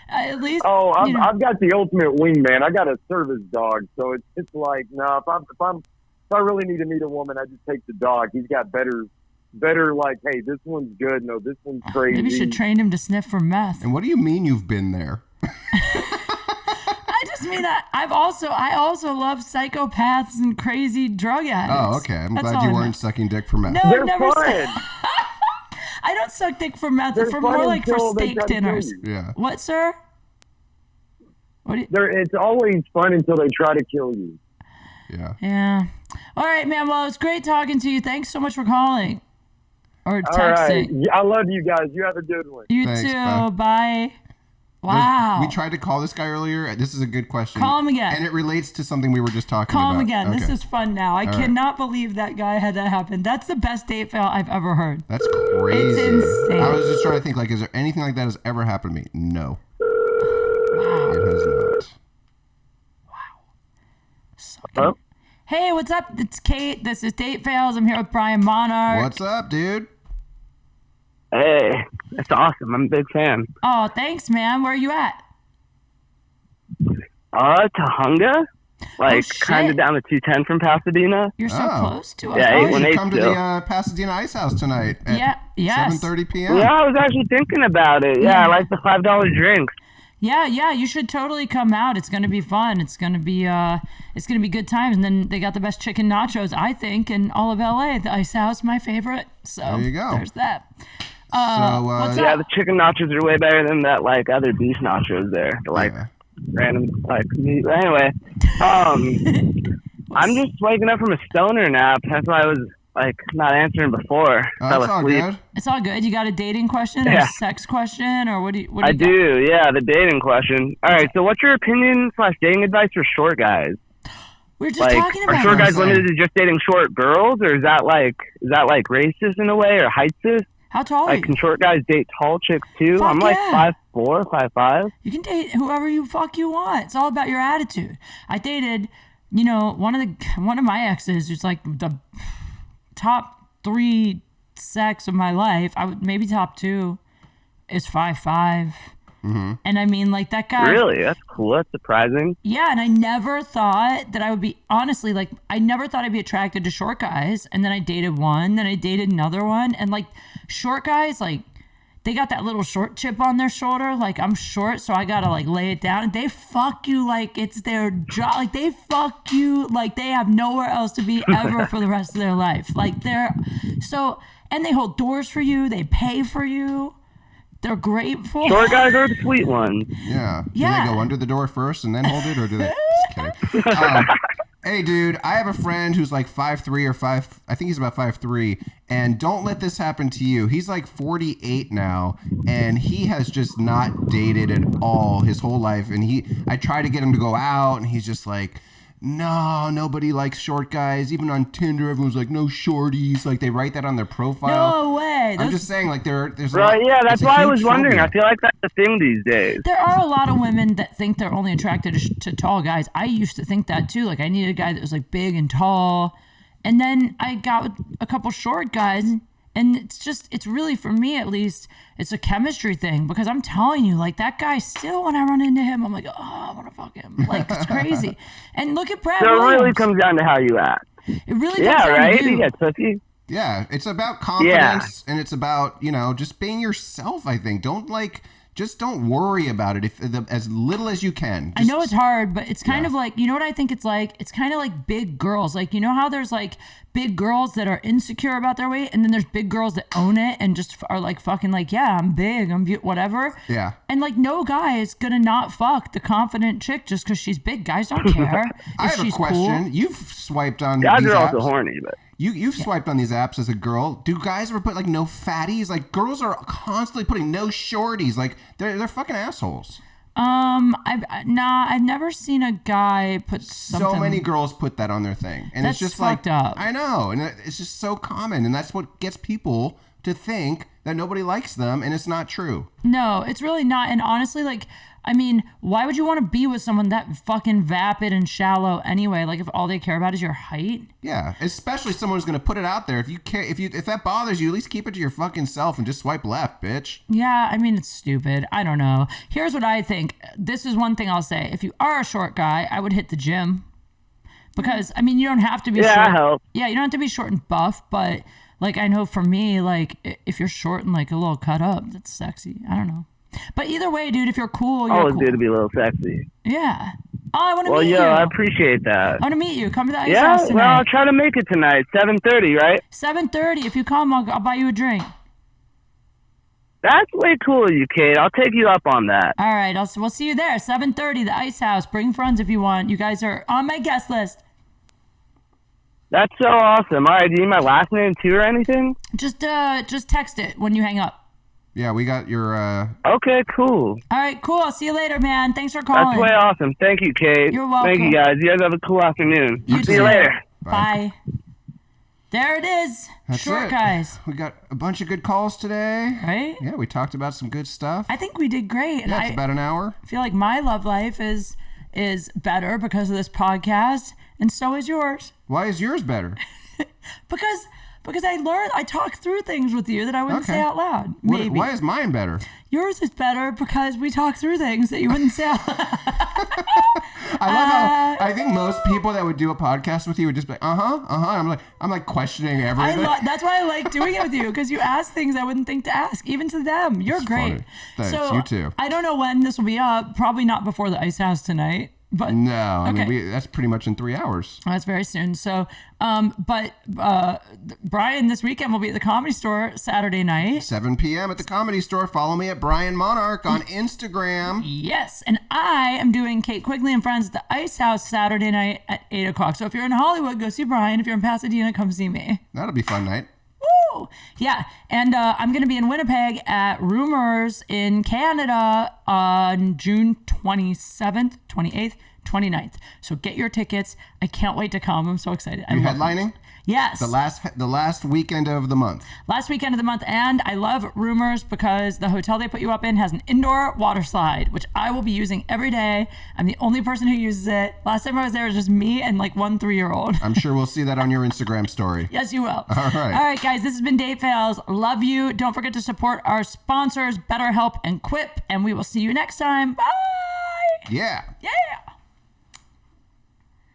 Speaker 1: at least,
Speaker 6: I've got the ultimate wingman. I got a service dog, so it's like, no, if I really need to meet a woman, I just take the dog. He's got better. Like, hey, this one's good. No, this one's crazy.
Speaker 1: Maybe you should train him to sniff for meth.
Speaker 2: And what do you mean you've been there?
Speaker 1: I just mean that I also love psychopaths and crazy drug addicts.
Speaker 2: Oh, okay. I'm
Speaker 1: That's
Speaker 2: glad
Speaker 1: all
Speaker 2: you
Speaker 1: I
Speaker 2: weren't
Speaker 1: meant.
Speaker 2: sucking dick for meth.
Speaker 1: No,
Speaker 6: They're
Speaker 1: never
Speaker 6: fun.
Speaker 1: said. I don't suck dick for meth.
Speaker 6: They're
Speaker 1: For
Speaker 6: fun
Speaker 1: more like for
Speaker 6: until they
Speaker 1: steak
Speaker 6: try to kill
Speaker 1: dinners.
Speaker 6: you.
Speaker 2: Yeah.
Speaker 1: What, sir? What?
Speaker 6: It's always fun until they try to kill you.
Speaker 2: Yeah.
Speaker 1: Yeah. All right, man. Well, it was great talking to you. Thanks so much for calling or texting.
Speaker 6: All right. I love you guys. You have a good one.
Speaker 1: You
Speaker 2: Thanks,
Speaker 1: too.
Speaker 2: bye.
Speaker 1: Bye. Wow.
Speaker 2: We tried to call this guy earlier. This is a good question.
Speaker 1: Call him again.
Speaker 2: And it relates to something we were just talking
Speaker 1: Call
Speaker 2: about.
Speaker 1: him again.
Speaker 2: Okay.
Speaker 1: This is fun now. I cannot believe that guy had that happen. That's the best date fail I've ever heard.
Speaker 2: That's crazy.
Speaker 1: It's insane.
Speaker 2: I was just trying to think, like, is there anything like that has ever happened to me? No.
Speaker 1: Wow.
Speaker 2: It has not.
Speaker 6: Hello?
Speaker 1: Hey, what's up? It's Kate. This is Date Fails. I'm here with Brian Monarch.
Speaker 2: What's up, dude?
Speaker 7: Hey, that's awesome. I'm a big fan.
Speaker 1: Oh, thanks, man. Where are you at?
Speaker 7: Tahunga? Like,
Speaker 1: shit.
Speaker 7: kind of down the 210 from Pasadena.
Speaker 1: You're so
Speaker 2: Oh.
Speaker 1: close to us.
Speaker 7: Yeah,
Speaker 1: Oh,
Speaker 2: You should
Speaker 7: 818
Speaker 2: come to
Speaker 7: still.
Speaker 2: the Pasadena Ice House tonight at
Speaker 1: Yeah, yes.
Speaker 2: 7:30 p.m.
Speaker 7: Yeah, I was actually thinking about it. Yeah, I like the $5 drinks.
Speaker 1: Yeah, you should totally come out. It's gonna be fun. It's gonna be good times. And then they got the best chicken nachos, I think, in all of LA. The Ice House, my favorite. So
Speaker 2: There you go.
Speaker 1: There's that.
Speaker 2: So,
Speaker 7: Yeah, the chicken nachos are way better than that like other beef nachos there. The, like
Speaker 2: yeah.
Speaker 7: random like meat. Anyway, I'm just waking up from a stoner nap. That's why I was like not answering before. Fell
Speaker 2: That's all
Speaker 7: asleep.
Speaker 2: good.
Speaker 1: It's all good. You got a dating question or
Speaker 7: Yeah.
Speaker 1: a sex question or what do you
Speaker 7: I
Speaker 1: got?
Speaker 7: do, yeah, the dating question. All right, so what's your opinion / dating advice for short guys?
Speaker 1: We were just
Speaker 7: Like,
Speaker 1: talking
Speaker 7: are
Speaker 1: about
Speaker 7: short
Speaker 1: this.
Speaker 7: guys limited to just dating short girls, or is that like racist in a way, or heightist?
Speaker 1: How tall are
Speaker 7: Like,
Speaker 1: you?
Speaker 7: can short guys date tall chicks too?
Speaker 1: Fuck
Speaker 7: I'm like
Speaker 1: yeah.
Speaker 7: 5'4", 5'5".
Speaker 1: You can date whoever you want. It's all about your attitude. I dated, one of my exes who's like the top 3 sex of my life. I would maybe top 2 is 5'5". And I mean, like that guy.
Speaker 7: Really? That's cool. That's surprising.
Speaker 1: Yeah, and I never thought that I would be, honestly, like, I never thought I'd be attracted to short guys. And then I dated one, then I dated another one. And, like, short guys, like, they got that little short chip on their shoulder. Like, I'm short, so I gotta, like, lay it down. And they fuck you like it's their job. Like, they fuck you like they have nowhere else to be ever for the rest of their life. Like, and they hold doors for you, they pay for you. They're grateful.
Speaker 7: Short guys are the sweet ones.
Speaker 2: Yeah. Do
Speaker 1: Yeah.
Speaker 2: they go under the door first and then hold it, or do they? Just kidding. Hey, dude, I have a friend who's like 5'3" or 5. I think he's about 5'3", and don't let this happen to you. He's like 48 now, and he has just not dated at all his whole life. And I try to get him to go out, and he's just like, no, nobody likes short guys. Even on Tinder, everyone's like, no shorties. Like, they write that on their profile.
Speaker 1: No way.
Speaker 2: I'm just saying, like, there's a
Speaker 7: Right,
Speaker 2: lot,
Speaker 7: yeah, that's
Speaker 2: it's a
Speaker 7: why I
Speaker 2: huge
Speaker 7: was wondering.
Speaker 2: phobia.
Speaker 7: I feel like that's the thing these days.
Speaker 1: There are a lot of women that think they're only attracted to tall guys. I used to think that too. Like, I needed a guy that was like big and tall. And then I got with a couple short guys. And it's really, for me at least, it's a chemistry thing. Because I'm telling you, like, that guy still, when I run into him, I'm like, oh, I want to fuck him. Like, it's crazy. And look at Brad
Speaker 7: So it
Speaker 1: Williams.
Speaker 7: really comes down to how you act.
Speaker 1: It really comes
Speaker 7: Yeah,
Speaker 1: down
Speaker 7: right?
Speaker 1: to you.
Speaker 7: You get pussy.
Speaker 2: Yeah, it's about confidence, and it's about, just being yourself, I think. Just don't worry about it as little as you can.
Speaker 1: I know it's hard, but it's kind of like, you know what I think it's like? It's kind of like big girls. Like, you know how there's like big girls that are insecure about their weight, and then there's big girls that own it and just are like fucking like, yeah, I'm big, whatever.
Speaker 2: Yeah.
Speaker 1: And like, no guy is gonna not fuck the confident chick just because she's big. Guys don't care.
Speaker 2: I
Speaker 1: if
Speaker 2: have a
Speaker 1: she's
Speaker 2: question.
Speaker 1: cool.
Speaker 2: You've swiped on
Speaker 7: Guys
Speaker 2: these
Speaker 7: are
Speaker 2: apps.
Speaker 7: also horny, but
Speaker 2: You've swiped on these apps as a girl. Do guys ever put like no fatties? Like, girls are constantly putting no shorties. Like, they're fucking assholes.
Speaker 1: I've never seen a guy put something.
Speaker 2: So many girls put that on their thing, and
Speaker 1: That's
Speaker 2: it's just
Speaker 1: fucked
Speaker 2: like
Speaker 1: up.
Speaker 2: I know, and it's just so common, and that's what gets people to think that nobody likes them, and it's not true.
Speaker 1: No, it's really not. And honestly, like, I mean, why would you want to be with someone that fucking vapid and shallow anyway? Like, if all they care about is your height?
Speaker 2: Yeah, especially someone who's gonna put it out there. If you care, if that bothers you, at least keep it to your fucking self and just swipe left, bitch.
Speaker 1: Yeah, I mean, it's stupid. I don't know. Here's what I think. This is one thing I'll say. If you are a short guy, I would hit the gym. Because, I mean, you don't have to be short.
Speaker 7: that helps.
Speaker 1: Yeah, you don't have to be short and buff, but, like, I know for me, like, if you're short and, like, a little cut up, that's sexy. I don't know. But either way, dude, if you're cool, you're
Speaker 7: always
Speaker 1: cool.
Speaker 7: due to be a little sexy.
Speaker 1: Yeah. Oh, I want to
Speaker 7: Well,
Speaker 1: meet you.
Speaker 7: I appreciate that.
Speaker 1: I want to meet you. Come to the Ice
Speaker 7: Yeah,
Speaker 1: House
Speaker 7: well,
Speaker 1: tonight.
Speaker 7: I'll try to make it tonight. 7:30, right?
Speaker 1: 7:30. If you come, I'll buy you a drink.
Speaker 7: That's way cool of you, Kate. I'll take you up on that.
Speaker 1: All right. We'll see you there. 7:30, the Ice House. Bring friends if you want. You guys are on my guest list.
Speaker 7: That's so awesome. All right, do you need my last name too or anything?
Speaker 1: Just text it when you hang up.
Speaker 2: Yeah, we got your.
Speaker 7: Okay, cool.
Speaker 1: All right, cool. I'll see you later, man. Thanks for calling.
Speaker 7: That's way awesome. Thank you, Kate.
Speaker 1: You're welcome.
Speaker 7: Thank you, guys. You guys have a cool afternoon.
Speaker 1: You
Speaker 7: See you
Speaker 1: too.
Speaker 7: later.
Speaker 1: Bye. There it is.
Speaker 2: That's
Speaker 1: Short
Speaker 2: it.
Speaker 1: guys.
Speaker 2: We got a bunch of good calls today.
Speaker 1: Right?
Speaker 2: Yeah, we talked about some good stuff.
Speaker 1: I think we did great. And
Speaker 2: Yeah, it's about an hour.
Speaker 1: I feel like my love life is better because of this podcast, and so is yours.
Speaker 2: Why is yours better?
Speaker 1: Because I talk through things with you that I wouldn't say out loud. Maybe.
Speaker 2: Why is mine better?
Speaker 1: Yours is better because we talk through things that you wouldn't say out loud.
Speaker 2: I love how I think most people that would do a podcast with you would just be like, I'm like questioning everything.
Speaker 1: That's why I like doing it with you, because you ask things I wouldn't think to ask, even to them. You're
Speaker 2: It's
Speaker 1: great.
Speaker 2: funny. Thanks,
Speaker 1: So
Speaker 2: you too.
Speaker 1: I don't know when this will be up. Probably not before the Ice House tonight. But
Speaker 2: No, I
Speaker 1: okay.
Speaker 2: mean that's pretty much in 3 hours.
Speaker 1: That's very soon. So, Brian this weekend will be at the Comedy Store Saturday night.
Speaker 2: 7 p.m. at the Comedy Store. Follow me at Brian Monarch on Instagram.
Speaker 1: Yes, and I am doing Kate Quigley and Friends at the Ice House Saturday night at 8 o'clock. So if you're in Hollywood, go see Brian. If you're in Pasadena, come see me.
Speaker 2: That'll be a fun night.
Speaker 1: Woo! Yeah, and I'm going to be in Winnipeg at Rumors in Canada on June 27th, 28th, 29th. So get your tickets. I can't wait to come. I'm so excited.
Speaker 2: You headlining?
Speaker 1: Yes.
Speaker 2: The last weekend of the month.
Speaker 1: Last weekend of the month, and I love Rumors because the hotel they put you up in has an indoor water slide, which I will be using every day. I'm the only person who uses it. Last time I was there, it was just me and like one 3-year-old.
Speaker 2: I'm sure we'll see that on your Instagram story.
Speaker 1: Yes, you will.
Speaker 2: All right.
Speaker 1: All right, guys, this has been Date Fails. Love you. Don't forget to support our sponsors, BetterHelp and Quip, and we will see you next time. Bye.
Speaker 2: Yeah.
Speaker 1: Yeah.